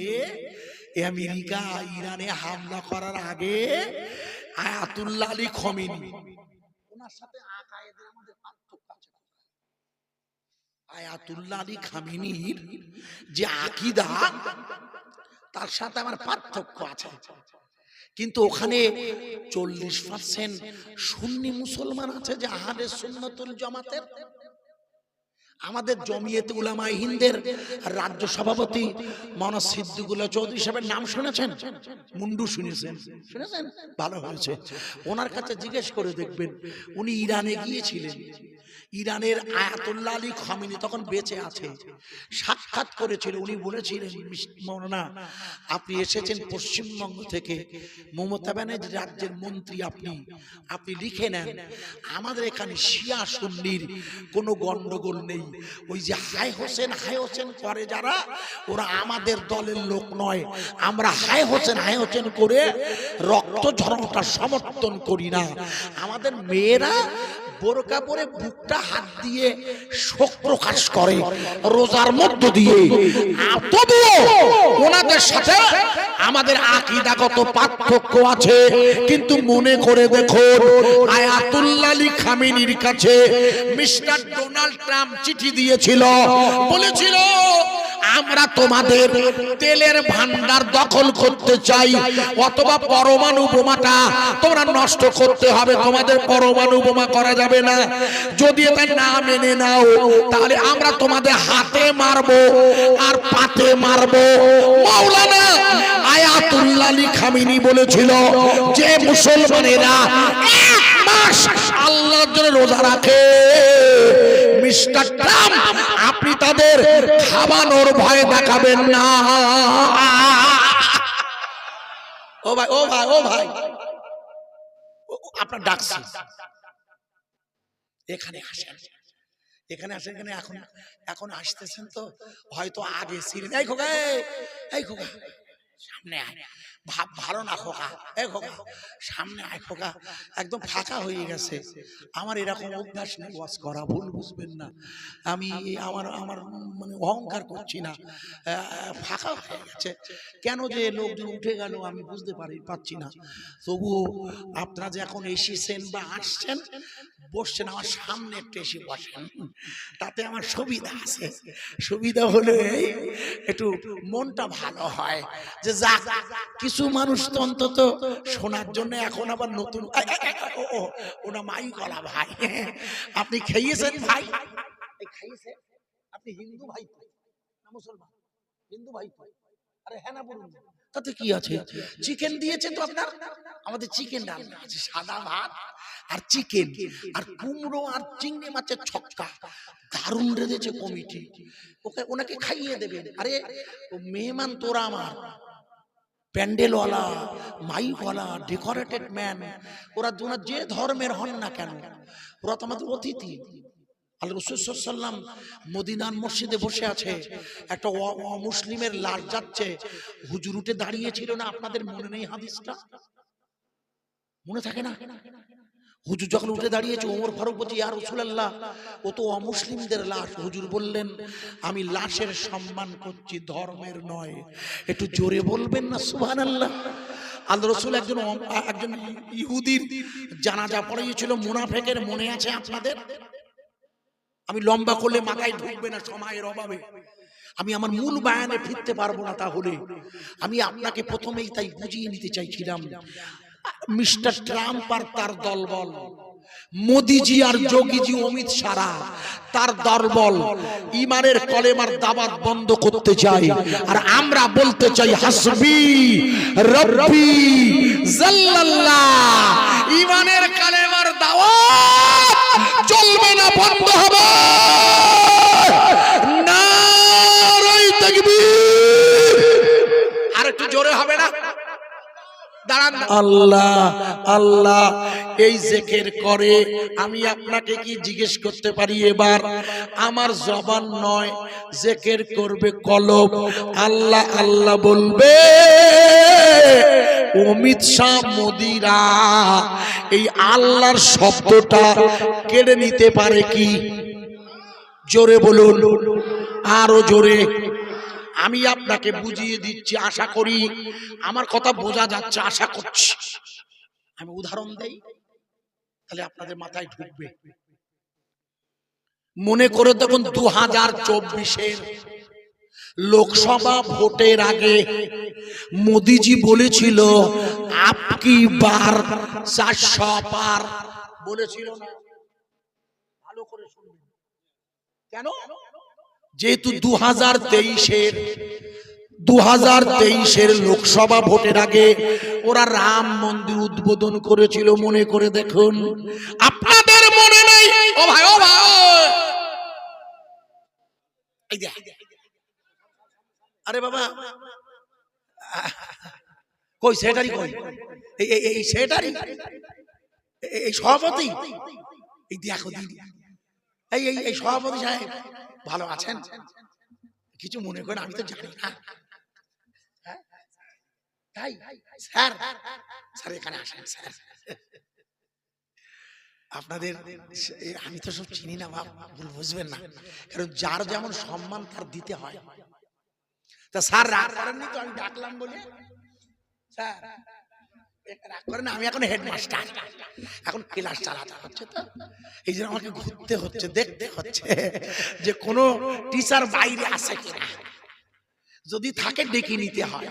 আমেরিকা ইরানে হামলা করার আগে আয়াতুল্লাহ আলী খমেনি, ওনার সাথে আকায়েদের আমাদের পার্থক্য আছে। আয়াতুল্লাহ আলী খামেনির যে আকীদা তার সাথে আমার পার্থক্য আছে, কিন্তু ওখানে 40% সুন্নি মুসলমান আছে যে আহলে সুন্নাতুল জামাতের। আমাদের জমিয়তে উলামায়ে হিন্দের রাজ্য সভাপতি মাওলানা সিদ্দিকুল্লাহ চৌধুরী সাহেবের নাম শুনেছেন? মুন্ডু শুনেছেন? শুনেছেন? ভালো হয়েছে। ওনার কাছে জিজ্ঞেস করে দেখবেন, উনি ইরানে গিয়েছিলেন। ইরানের আয়াতুল্লাহ আলী খামেনি তখন বেঁচে আছে, সাক্ষাৎ করেছিল। উনি বলেছিলেন, মাওলানা আপনি এসেছেন পশ্চিমবঙ্গ থেকে, মমতা ব্যানার্জি রাজ্যের মন্ত্রী, আপনি লিখে নেন আমাদের এখানে শিয়া সুন্নির কোনো গন্ডগোল নেই। ওই যে হাই হোসেন করে যারা, ওরা আমাদের দলের লোক নয়। আমরা হাই হোসেন করে রক্ত ঝরণটা সমর্থন করি না। আমাদের মেয়েরা বোরকা পরে বুকটা হাত দিয়ে শোক প্রকাশ করে রোজার মধ্য দিয়ে, তবুও ওনাদের সাথে আমাদের আকীদাগত পার্থক্য আছে। কিন্তু মনে করে দেখুন, আয়াতুল্লাহ আলী খামেনির কাছে মিস্টার ডোনাল্ড ট্রাম্প চিঠি দিয়েছিল, বলেছিল আমরা তোমাদের তেলের ভান্ডার দখল করতে চাই, অথবা পরমাণু বোমাটা তোমরা নষ্ট করতে হবে, তোমাদের পরমাণু বোমা করা যাবে না। যদি এটা না মেনে নাও তাহলে আমরা তোমাদের হাতে মারবো আর পাতে মারবো। মাওলানা আয়াতুল্লাহ আলী খামেনি বলেছিল যে মুসলমানেরা 1 মাস আল্লাহর জন্য রোজা রাখে, মিস্টার ট্রাম্প আপনি তাদের খাবানোর ভয় দেখাবেন না। ও ভাই আপনার ডাকছি, এখানে আসেন। এখন আসতেছেন তো, হয়তো আগে ছিলেন। এই খোকা সামনে আয়, ভাব ভালো না খোকা, এই খোকা সামনে আয় খোকা। একদম ফাঁকা হয়ে গেছে। আমার এরকম অভ্যাস নেই ওয়াজ করা, ভুল বুঝবেন না। আমি আমার মানে অহংকার করছি না, ফাঁকা হয়ে গেছে। কেন যে লোকজন উঠে গেল আমি বুঝতে পারছি না। তবুও আপনারা যে এখন এসেছেন বা আসছেন, বসছেন, আমার সামনে একটু এসে বসেন, তাতে আমার সুবিধা আছে। সুবিধা হলে একটু মনটা ভালো হয়, যে যাক কিছু মানুষ তো অন্তত শোনার জন্য। এখন আবার নতুন ওটা মাই গলা ভাই, আপনি খেয়েছেন ভাই? খাইয়েছেন? আপনি হিন্দু ভাই না মুসলমান? হিন্দু ভাই। আরে হ্যাঁ না বলুন, তাতে কি আছে? চিকেন দিয়েছে তো আপনার? আমাদের চিকেন রান্না আছে, সাদা ভাত আর চিকেন আর কুমড়ো আর চিংড়ি মাছের ছক্কা, দারুণ রেঁধেছে কমিটি। ওনাকে খাইয়ে দেবেন। আরে মেহমান তোরা আমার, প্যান্ডেলওয়ালা, মাইকওয়ালা, ডেকোরেটেড ম্যান, ওরা যে ধর্মের হন না কেন, ওরা তো আমাদের অতিথি। আল্লাহ রাসূল সাল্লাল্লাহু আলাইহি ওয়াসাল্লাম মদিনার মসজিদে বসে আছে, একটা অমুসলিমের লাশ যাচ্ছে, হুজুর উঠে দাঁড়িয়েছিল না? আপনাদের মনে নেই হাদিসটা? মনে থাকে না? হুজুর যখন উঠে দাঁড়িয়েছে, ওমর ফারুক বলছে ইয়া রাসূলুল্লাহ ও তো অমুসলিমদের লাশ। হুজুর বললেন আমি লাশের সম্মান করছি, ধর্মের নয়। একটু জোরে বলবেন না সুবহানাল্লাহ। আল্লাহ রাসূল একজন ইহুদির জানাজা পড়িয়েছিল, মুনাফিকের, মনে আছে আপনাদের? আমি লম্বা করলে মাথায় ঢুকবে না সময়ের অভাবে, আমি আমার মূল বায়ানে ফিরতে পারবো না। তাহলে আমি আপনাকে প্রথমেই তাই বুঝিয়ে নিতে চাইছিলাম, মিস্টার ট্রাম্প আর তার দলবল, মোদিজি আর যোগীজি, অমিত শাহ তার দলবল ইমানের কলেমার দাওয়াত বন্ধ করতে চাই। আর আমরা বলতে চাই হাসবি রব্বি জাল্লাল্লাহ। ইমানের কলেমার দাওয়াত চলবে না, বন্ধ হবে। নারে তাকবীর। আর একটু জোরে হবে না? আল্লাহ আল্লাহ এই জিকির করে আমি আপনাকে কি জিজ্ঞেস করতে পারি? এবার আমার জবান নয়, জিকির করবে কলব। আল্লাহ আল্লাহ বলবে। অমিত শাহ মোদিরা এই আল্লাহর শব্দটা কেড়ে নিতে পারে কি? জোরে বলুন, আরো জোরে। আমি আপনাকে বুঝিয়ে দিচ্ছি, আশা করি আমার কথা বোঝা যাচ্ছে, আশা করছি। আমি উদাহরণ দেই, তাহলে আপনাদের মাথায় ঢুকবে। মনে করে দেখুন 2024-এর লোকসভা ভোটের আগে মোদিজি বলেছিল আপকি বার 400 পার, বলেছিল না? ভালো করে শুনবেন। কেন? যেহেতু 2023-এর লোকসভা ভোটের আগে ওরা রাম মন্দির উদ্বোধন করেছিল, মনে করে দেখুন। আপনাদের মনে নেই? ও ভাই, ও ভাই, আরে বাবা কই সেটারি, কই এই সেটারি, এই সভাপতি, এই দেখো দিদি, এই সভাপতি সাহেব ভালো আছেন? কিছু মনে করেন, আমি তো জানি না। তাই স্যার, স্যার এখানে আসেন স্যার। আপনাদের আমি তো সব চিনি না, ভুল বুঝবেন না, কারণ যার যেমন সম্মান তার দিতে হয়। তা স্যার রাগ করেননি তো আমি ডাকলাম বলে? স্যার রাগ করেন, আমি এখন হেডমাস্টার, এখন ক্লাস চালাতে হচ্ছে, তো এই জন্য আমাকে ঘুরতে হচ্ছে, দেখতে হচ্ছে যে কোনো টিচার বাইরে আসে কিনা, যদি থাকে ডেকে নিতে হয়।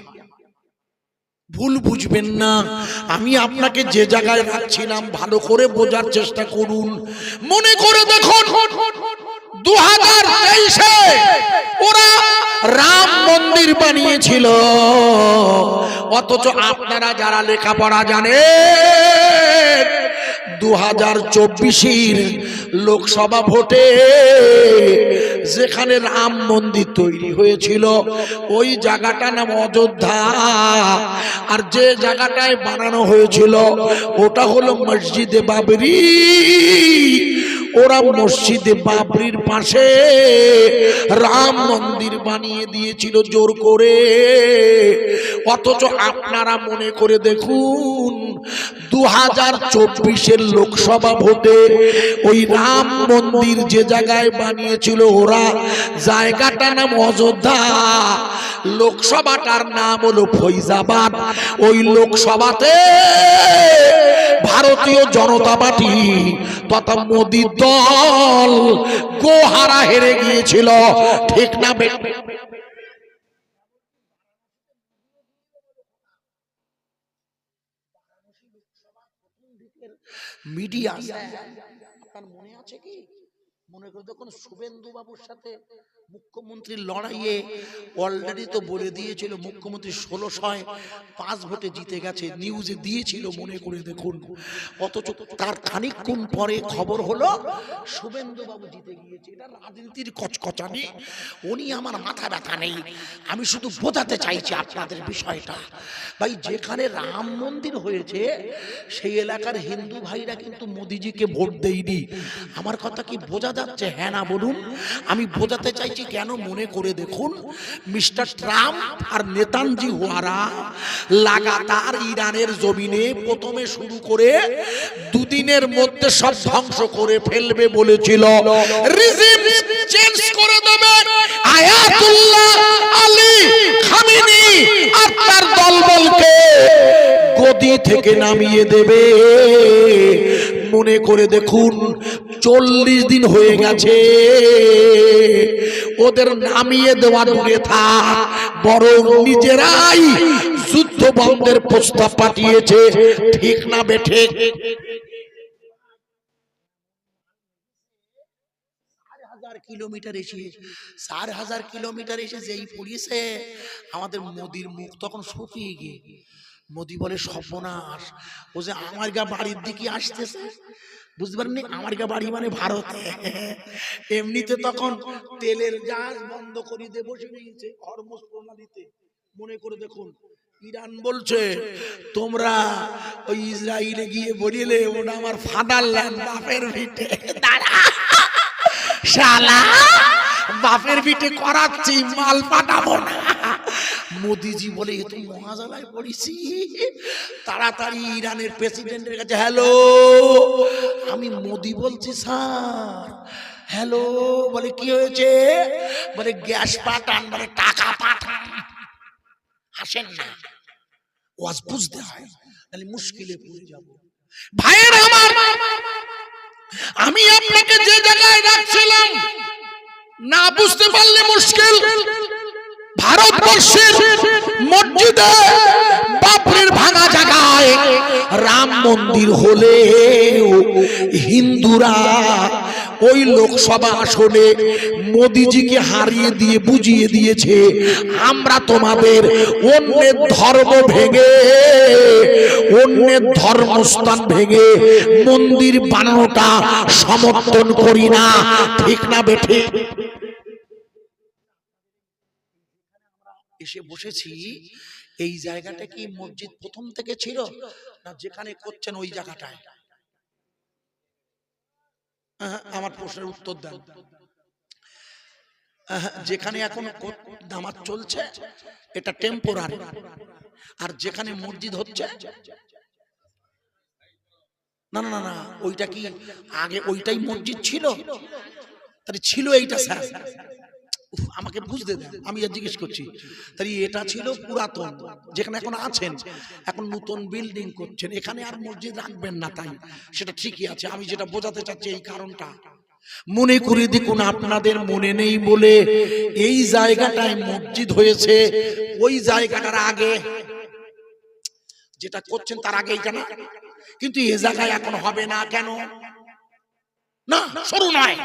ভুল বুঝবেন না, আমি আপনাকে যে জায়গায় রাখছিলাম ভালো করে বোঝার চেষ্টা করুন। মনে করে দেখুন 2023-এ ওরা রাম মন্দির বানিয়েছিল, অথচ আপনারা যারা লেখাপড়া জানেন 2024-এর লোকসভা ভোটে যেখানে রাম মন্দির তৈরি হয়েছিল ওই জায়গাটা নাম অযোধ্যা, আর যে জায়গাটায় বানানো হয়েছিল ওটা হলো মসজিদে বাবরি। ওরা মসজিদে বাবরির পাশে রাম মন্দির বানিয়ে দিয়েছিল জোর করে, অথচ আপনারা মনে করে দেখুন 2024-এর লোকসভা ভোটে ওই রাম মন্দির যে জায়গায় বানিয়েছিল ওরা, জায়গাটার নাম অযোধ্যা, লোকসভাটার নাম হলো ফৈজাবাদ। ওই লোকসভাতে ভারতীয় জনতা পার্টি তথা মোদী দল গোহারা হেরে গিয়েছিল, ঠিক না? মিডিয়া আপনার মনে আছে কি? মনে করে দেখুন শুভেন্দু বাবুর সাথে মুখ্যমন্ত্রীর লড়াইয়ে অলরেডি তো বলে দিয়েছিল মুখ্যমন্ত্রী 1605 ভোটে জিতে গেছে, নিউজে দিয়েছিল, মনে করে দেখুন। অথচ তার খানিকক্ষণ পরে খবর হলো শুভেন্দু বাবু জিতে গিয়েছে। এটা রাজনীতির কচকচানি, উনি আমার মাথা ব্যথা নেই, আমি শুধু বোঝাতে চাইছি আপনাদের বিষয়টা। ভাই যেখানে রাম মন্দির হয়েছে সেই এলাকার হিন্দু ভাইরা কিন্তু মোদিজিকে ভোট দেয়নি। আমার কথা কি বোঝা যাচ্ছে? হ্যাঁ না বলুন। আমি বোঝাতে চাইছি কেন, মনে করে দেখুন। মিস্টার ট্রাম্প আর নেতানজি ওয়ারা লাগাতার ইরানের জমিনে প্রথমে শুরু করে দুদিনের মধ্যে সব ধ্বংস করে ফেলবে বলেছিল, রিজিম চেঞ্জ করে দেবে, আয়াতুল্লাহ আলী খামেনি আর তার দলবলকে গদি থেকে নামিয়ে দেবে। মনে করে দেখুন 40 দিন হয়ে গেছে, ওদের নামিয়ে দেওয়া দূরে থাক, বরং নিজেরাই যুদ্ধ বন্ধের প্রস্তাব পাঠিয়েছে, ঠিক না বেঠে? 4,000 কিলোমিটার এসে যেই পড়িয়েছে আমাদের মোদির মুখ তখন শুকিয়ে গিয়ে, মোদি বলে সর্বনাশ, ও যে আমার গা বাড়ির দিকে আসতেছে, বুঝতে পারেননি? আমার গা বাড়ি মানে ভারতে। এমনিতে তখন তেলের জাহাজ বন্ধ করে দিয়ে বসে নিয়েছে হরমুজ প্রণালীতে। মনে করে দেখুন ইরান বলছে তোমরা ওই ইসরায়েলে গিয়ে বলিলে ওটা আমার ফাদারল্যান্ড, বাপের ভিটে। দাঁড়া শালা, বাপের ভিটে করাচ্ছি, মাল পাঠাবো না। মোদিজি বলে এ তো মহাজালায় পড়েছি, তাড়াতাড়ি ইরানের প্রেসিডেন্টের কাছে, হ্যালো আমি মোদি বলছি স্যার। হ্যালো, বলে কি হয়েছে? বলে গ্যাস পাঠান, বলে টাকা পাঠান। আসেন না, ওয়াজ বুঝতে হয়, তাহলে মুশকিলে পড়ে যাব। ভাইয়ের আমার, আমি আপনাকে যে জায়গায় রাখছিলাম না বুঝতে পারলে মুশকিল। ভারতবর্ষের মসজিদে বাবরির ভাঙা জায়গায় রাম মন্দির হলে হিন্দুরা ওই লোকসভা আসনে মোদিজিকে হারিয়ে দিয়ে বুঝিয়ে দিয়েছে, আমরা তোমাদের অন্যের ধর্ম ভেঙে, অন্যের ধর্মস্থান ভেঙে মন্দির বানানোটা সমর্থন করি না। ঠিক না বেঠে? এসে বসেছি, এই জায়গাটা কি মসজিদ প্রথম থেকে ছিল না যেখানে করছেন ওই জায়গাটায়? আমার প্রশ্নের উত্তর দেন। যেখানে এখন নামাজ চলছে এটা টেম্পোরারি, আর যেখানে মসজিদ হচ্ছে, না না না, ওইটা কি আগে ওইটাই মসজিদ ছিল? তাহলে ছিল এইটা স্যার, আমাকে বুঝতে দেন, আমি আর জিজ্ঞেস করছি। তাই এটা ছিল পুরাতন, যেখানে এখন আছেন, এখন নতুন বিল্ডিং করছেন, এখানে আর মসজিদ রাখবেন না, তাই সেটা ঠিকই আছে। আমি যেটা বোঝাতে চাচ্ছি এই কারণটা মনে করে দেখুন, আপনাদের মনে নেই বলে এই জায়গাটায় মসজিদ হয়েছে, ওই জায়গাটার আগে যেটা করছেন তার আগে এইটা না, কিন্তু এই জায়গায় এখন হবে না কেন? না শুরু নয়,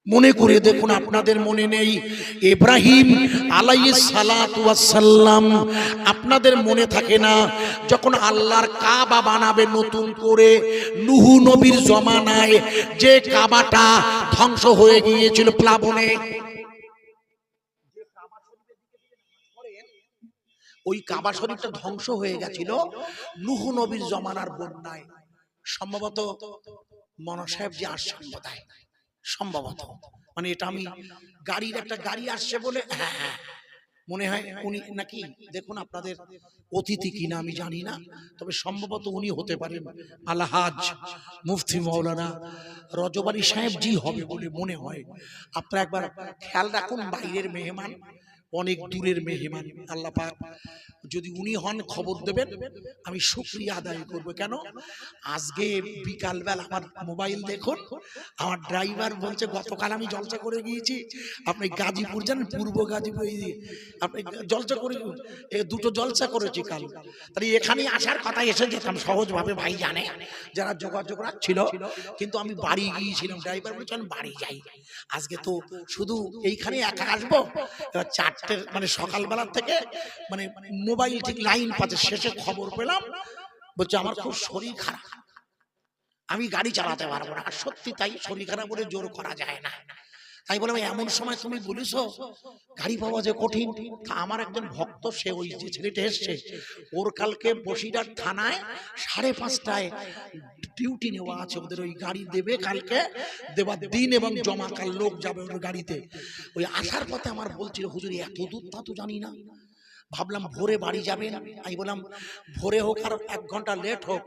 মনে করে দেখুন, আপনাদের মনে নেই ইব্রাহিম আলাইহিস সালাতু ওয়াস সালাম, আপনাদের মনে থাকে না যখন আল্লাহর কাবা বানাবে নতুন করে, নূহ নবীর জমানায় যে কাবাটা ধ্বংস হয়ে গিয়েছিল প্লাবনে, ওই কাবা শরীফটা ধ্বংস হয়ে গেছিল নূহ নবীর জমানার বন্যায়। সম্ভবত মনা সাহেব যে আসছেন বোধহয়, সম্ভবত, মানে এটা আমি গাড়ির একটা গাড়ি আসছে বলে, হ্যাঁ হ্যাঁ মনে হয় উনি নাকি, দেখুন আপনাদের অতিথি কিনা আমি জানি না, তবে সম্ভবত উনি হতে পারেন আলহাজ মুফতি মাওলানা রজব আলী সাহেব জি হবে বলে মনে হয়। আপনারা একবার খেয়াল রাখুন, বাইরের মেহমান, অনেক দূরের মেহমান, আল্লাহ পাক যদি উনি হন খবর দেবেন, আমি শুকরিয়া আদায় করব। কেন আজকে বিকালবেলা আমার মোবাইল দেখুন, আমার ড্রাইভার বলছে গতকাল আমি জলসা করে গিয়েছি, আপনি গাজীপুর জানেন, পূর্ব গাজীপুর, আপনি জলসা করে, দুটো জলসা করেছি কাল, তাহলে এখানে আসার কথা এসে যেতাম সহজভাবে, ভাই জানে যারা যোগাযোগ রাখছিল, কিন্তু আমি বাড়ি গিয়েছিলাম, ড্রাইভার বলছে আমি বাড়ি যাই, আজকে তো শুধু এইখানে একা আসবো। এবার 4টে মানে সকালবেলার থেকে মানে মোবাইল ঠিক লাইন পাচ্ছে, শেষে খবর পেলাম বলছে আমার খুব শরীর খারাপ, আমি গাড়ি চালাতে পারবো না। আর সত্যি তাই, শরীর খারাপ বলে জোর করা যায় না। তাই বললাম এমন সময় তুমি বলিস গাড়ি পাওয়া যে কঠিন। আমার একজন ভক্ত, সে ওই যে ছেলেটা এসছে, ওর কালকে বসিরহাট থানায় 5:30টায় ডিউটি নেওয়া আছে, ওদের ওই গাড়ি দেবে কালকে, দেবার দিন এবং জমা কাল লোক যাবে ওর গাড়িতে। ওই আসার পথে আমার বলছিল হুজুর এত দূর তা তো জানি না, ভাবলাম ভোরে বাড়ি যাবেন, আমি বললাম ভোরে হোক আর 1 ঘন্টা লেট হোক,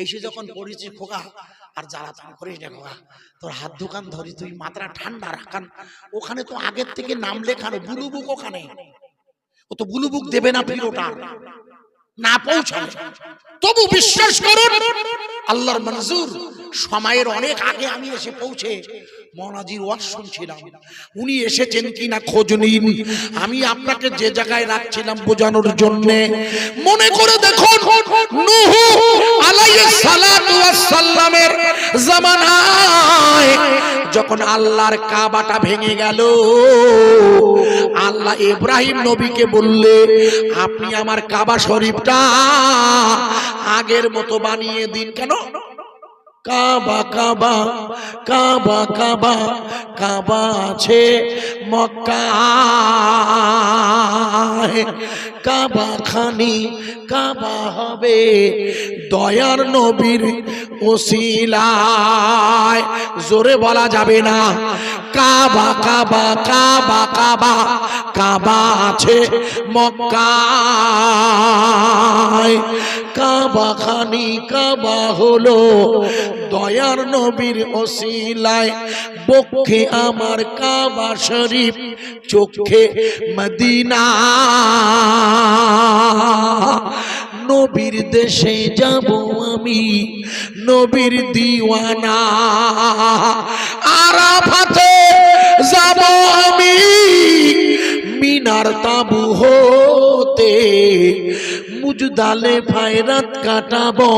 এসে যখন পড়েছি খোকা আর জ্বালাতন করিস না খোকা, তোর হাত দোকান ধরি, তুই মাত্রা ঠান্ডা রাখান, ওখানে তো আগের থেকে নাম লেখানো ব্লু বুক, ওখানে ও তো ব্লু বুক দেবে না ফিরোটা না পৌঁছালে, তবু বিশ্বাস করুন আল্লাহর মঞ্জুর সময়ের অনেক আগে আমি এসে পৌঁছে মৌলাজির ওয়াজ শুনছিলাম, উনি এসেছেন কিনা খোঁজ নিন। আমি আপনাকে যে জায়গায় রাখছিলাম বোঝানোর জন্য, মনে করে দেখুন নূহ আলাইহিস সালাতু ওয়াস সালামের জামানায় যখন আল্লাহর কাবাটা ভেঙে গেল, আল্লাহ ইব্রাহিম নবীকে বললে আপনি আমার কাবা শরীফটা আগের মতো বানিয়ে দিন। কেন? কাবা কাবা কাবা কাবা কাবা আছে মক্কায়, কাবা খানি কাবা হবে দয়ার নবীর ওসিলায়। জোরে বলা যাবে না, কাবা কাবা কাবা কাবা কাবা আছে মক্কায়, কাবা কাবা খানি কাবা হলো দয়ার নবীর ওসিলায়, বক্ষে আমার কাবা শরীফ, চোখে মদিনা। নবীর দেশে যাব আমি, নবীর দিওয়ানা। আরাফাতে যাব আমি, মিনার তাবু হতে, মুজদালে ফায়রাত কাটাবো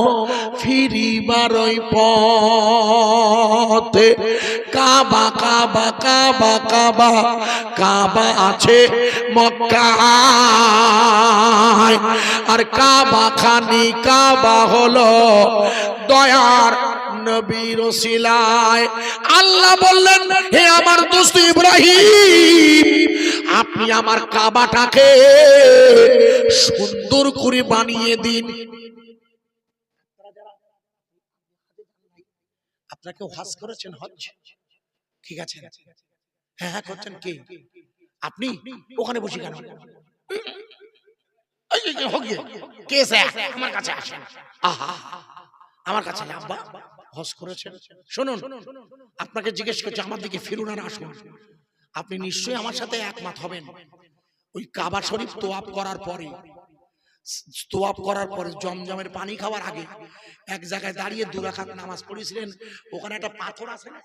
ফিরিবার ওই পথে। কাবা কাবা কাবা কাবা কাবা আছে মক্কায়, আর কাবা খানি কাবা হলো দয়ার নবীর ওসিলায়। আল্লাহ বললেন, হে আমার দোস্ত ইব্রাহিম, আপনি আমার কাবাটাকে সুন্দর করে বানিয়ে দিন। আপনাকে হজ করেছেন? হজ ঠিক আছে, হ্যাঁ হ্যাঁ করছেন। কে আপনি? ওখানে বসে কেন? আমার কাছে আসেন। আহা, আমার কাছে আব্বা হজ করেছেন? শুনুন, আপনাকে জিজ্ঞেস করছি, আমার দিকে ফিরুন আর আসুন। আপনি নিশ্চয়ই আমার সাথে একমত হবেন, ওই কাবা শরীফ তোয়াফ করার পরে জমজমের পানি খাওয়ার আগে এক জায়গায় দাঁড়িয়ে 2 রাকাত নামাজ পড়েছিলেন। ওখানে একটা পাথর আছে না,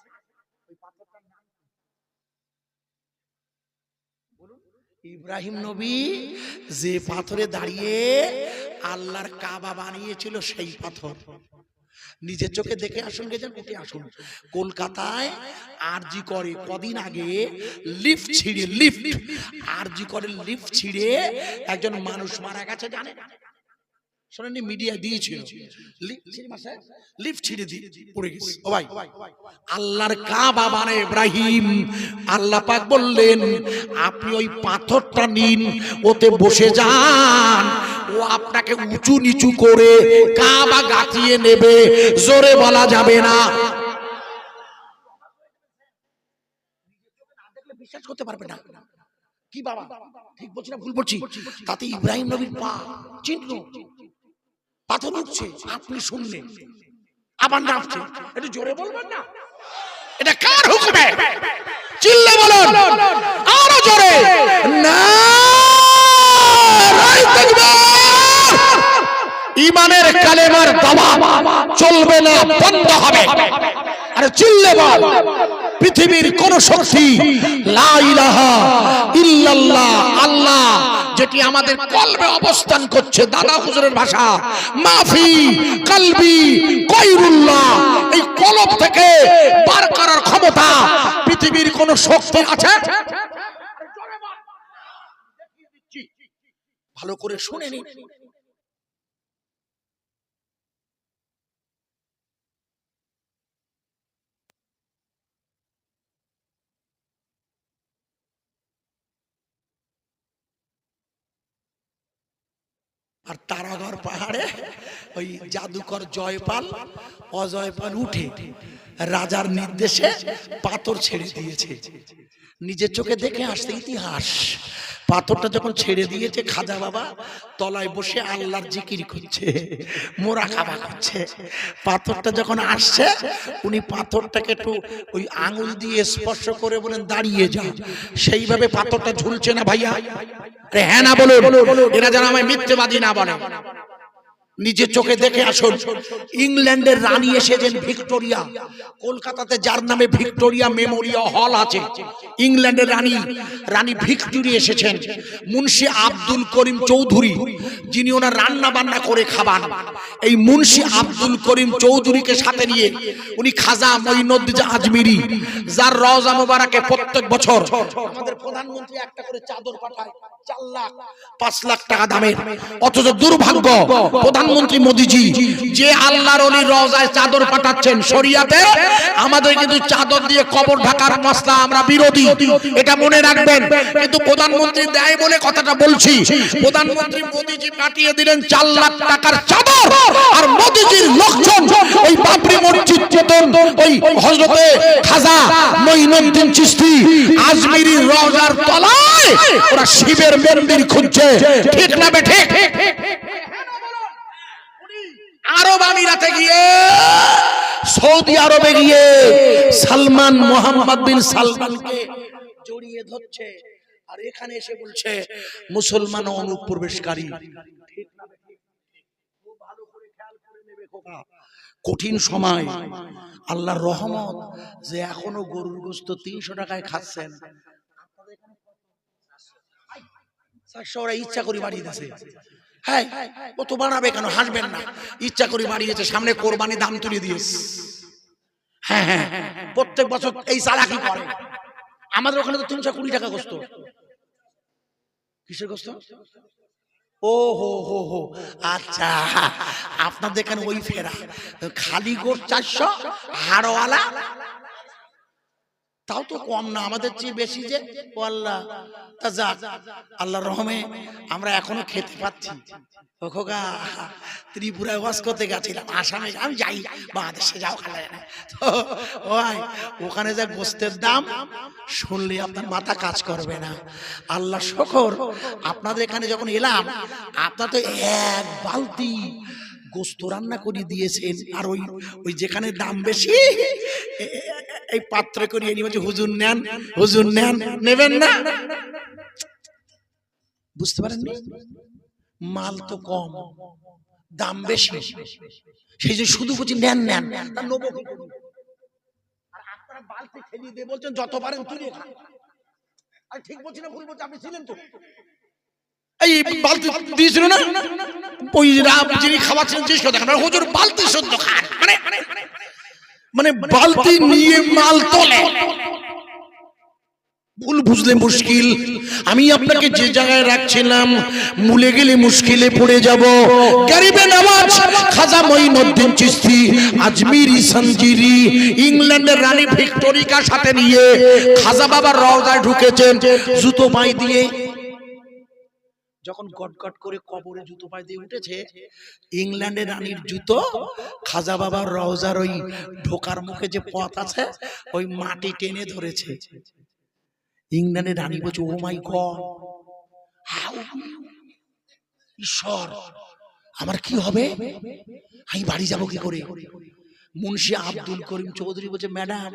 ওই পাথরটার নাম বলুন। ইব্রাহিম নবী যে পাথরে দাঁড়িয়ে আল্লাহর কাবা বানিয়েছিল, সেই পাথর। নিজের চোখে দেখে আসুন, গেছেন, উঠে আসুন। কলকাতায় আরজি করে কদিন আগে লিফট ছিঁড়ে একজন মানুষ মারা গেছে, জানেন? শোনেননি? মিডিয়া দিয়েছিল, লিফট ছিঁড়ে দিয়ে পড়ে গেছে। ও ভাই, আল্লাহর কাবা বানায় ইব্রাহিম। আল্লাহ পাক বললেন, আপনি ওই পাথরটা নিন, ওতে বসে যান, ও আপনাকে উঁচু নিচু করে কাবা গাঁথিয়ে নেবে, জোরে বলা যাবে না। বিশ্বাস করতে পারবে না। কি বাবা, ঠিক বলছি না ভুল বলছি? তাতে ইব্রাহিম নবীর পা চিহ্ন, পাথর উঠছে, আপনি শুনলেন, আবার নামছে। একটু জোরে বলবেন না? এটা কার হুকুমে? চিল্লে বলুন আরো জোরে, নারায়ে তাকবীর। ঈমানের কালেমার দাওয়া চলবে না, বন্ধ হবে। আরে চিল্লে বল, পৃথিবীর কোন শক্তি লা ইলাহা ইল্লাল্লাহ, আল্লাহ যেটি আমাদের কলবে অবস্থান করছে, দাদা হুজুরের ভাষা, মাফি কলবি গায়রুল্লাহ, এই কলব থেকে বার করার ক্ষমতা পৃথিবীর কোন শক্তি আছে? ভালো করে শুনে নিন। আর তারাগড় পাহাড়ে ওই জাদুকর জয়পাল অজয়পাল উঠে রাজার নির্দেশে পাথর ছেড়ে দিয়েছে। নিজের চোখে দেখে আসছে ইতিহাস। পাথরটা যখন ছেড়ে দিয়েছে, খাজা বাবা তলায় বসে আল্লাহর জিকির করছে, মোরাকাবা করছে। পাথরটা যখন আসছে, উনি পাথরটাকে একটু ওই আঙুল দিয়ে স্পর্শ করে বলেন, দাঁড়িয়ে যাও। সেইভাবে পাথরটা ঝুলছে না ভাইয়া? আরে হ্যাঁ না বলুন, এরা যেন আমায় মিথ্যেবাদী না বলে। নিজের চোখে দেখে আসুন। ইংল্যান্ডের রানী এসেছেন ভিক্টোরিয়া, কলকাতাতে যার নামে ভিক্টোরিয়া মেমোরিয়াল হল আছে, ইংল্যান্ডের রানী ভিক্টোরিয়া এসেছেন। মুন্সি আব্দুল করিম চৌধুরী, যিনি ওনার রান্না বান্না করে খাবান, এই মুন্সি আব্দুল করিম চৌধুরীকে সাথে নিয়ে উনি খাজা মঈনুদ্দিন আজমিরি, যার রওজা মোবারকে প্রত্যেক বছর আমাদের প্রধানমন্ত্রী একটা করে চাদর পাঠায়, 4 লাখ 5 লাখ টাকা দামের। অথচ দুর্ভাগ্য, প্রধানমন্ত্রী মোদিজি যে আল্লাহর ওলির রওজায় চাদর পাঠাচ্ছেন, শরিয়াতে আমাদের কিন্তু চাদর দিয়ে কবর ঢাকার মাসলা আমরা বিরোধী, এটা মনে রাখবেন। কিন্তু প্রধানমন্ত্রী দেয় বলে কথাটা বলছি। প্রধানমন্ত্রী মোদিজি পাঠিয়ে দিলেন 4 লাখ টাকার চাদর, আর মোদিজির লোকজন ওই বাবরি মসজিদ চেতন, ওই হযরতে খাজা মঈনুদ্দিন চিশতি আজমিরি রওজার তলায় ওরা শিবের মন্দির খুঁজছে। ঠিক না বে ঠিক? যমুনাতে গিয়ে সৌদি আরবে গিয়ে সালমান মোহাম্মদ বিন সালমানকে জড়িয়ে ধরছে, আর এখানে এসে বলছে মুসলমান অনুপ্রবেশকারী। ঠিক না? খুব ভালো করে খেয়াল করে নেবে খোকা। কঠিন সময়, আল্লাহর রহমত যে এখনো গরুর গোশত 300 টাকায় খাচ্ছেন। ওরা ইচ্ছা করে বাড়িয়ে দিয়েছে। হ্যাঁ, ও তো বাড়াবে কেন, হাসবেন না, ইচ্ছা করে বাড়িয়েছে, সামনে কোরবানি দাম তুলে দিয়েছে। হ্যাঁ হ্যাঁ, প্রত্যেক বছর এই চালাকি করে। আমাদের ওখানে তো 320 টাকা গোশত। কিসের গোশত? ও হো হো হো, আচ্ছা, আপনাদের এখানে ওই ফেরা, খালি গোশ 400, হাড়ওয়ালা তাও তো কম না, আমাদের চেয়ে বেশি যে। ও আল্লাহ, তা যাক, আল্লাহর রহমে আমরা এখনো খেতে পাচ্ছি। ও খোকা, ত্রিপুরায় ওয়াজ করতে গেছিলাম, আসামে আমি যাই, বাংলাদেশে যাও খাওয়া যায় না তো। ওই ওখানে যা গোস্তের দাম শুনলে আপনার মাথা কাজ করবে না। আল্লাহ শকর, আপনাদের এখানে যখন এলাম, আপনার তো এক বালতি গোস্ত রান্না করে দিয়েছেন, আর ওই ওই যেখানে দাম বেশি এই পাত্রে করে নিয়ে বলছে হুজুর নেন, হুজুর নেন, নেবেন না? বুঝতে পারেন? মাল তো কম, দাম বেশি, সেই যে শুধু বলছি নেন নেন, তার নেবো কি করে? আর আপনারা বালতি খেলিয়ে দিয়ে বলছেন যত পারেন তুলে খান। আর ঠিক বলছি না ভুল বলছি? আপনি ছিলেন তো, এই বালতি দিয়েছিল না, ওই যিনি খাওয়াচ্ছেন চেষ্টা দেখেন, হুজুর বালতি শুদ্ধ খান, মানে বালতি নিয়ে মাল তোলে। ভুল বুঝলে মুশকিল। আমি আপনাকে যে জায়গায় রাখছিলাম, মুলে গেলে মুশকিলে পড়ে যাব। গরিবে নওয়াজ খাজা মঈনুদ্দিন চিশতি আজমিরি সঞ্জিরি ইংল্যান্ডের রানী ভিক্টোরিয়ার সাথে নিয়ে খাজা বাবার রওজায় ঢুকেছেন জুতো পায়ে দিয়ে। যখন গটগট করে কবরে জুতো পায়ে দিয়ে উঠেছে, ইংল্যান্ডের রানীর জুতো খাজা বাবার রওজার ওই ঢোকার মুখে যে পথ আছে, ওই মাটি টেনে ধরেছে। ইংল্যান্ডের রানী বলছে, ও মাই গড, ঈশ্বর, আমার কি হবে, আমি বাড়ি যাব কি করে? মুন্সি আব্দুল করিম চৌধুরী বলছে, madam,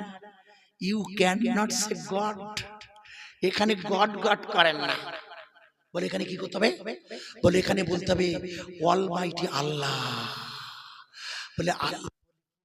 you can not say God, এখানে গড গড করেন না। বলে এখানে কি করতে হবে? বলে এখানে বলতে হবে অলমাইটি আল্লাহ। বলে আল্লাহ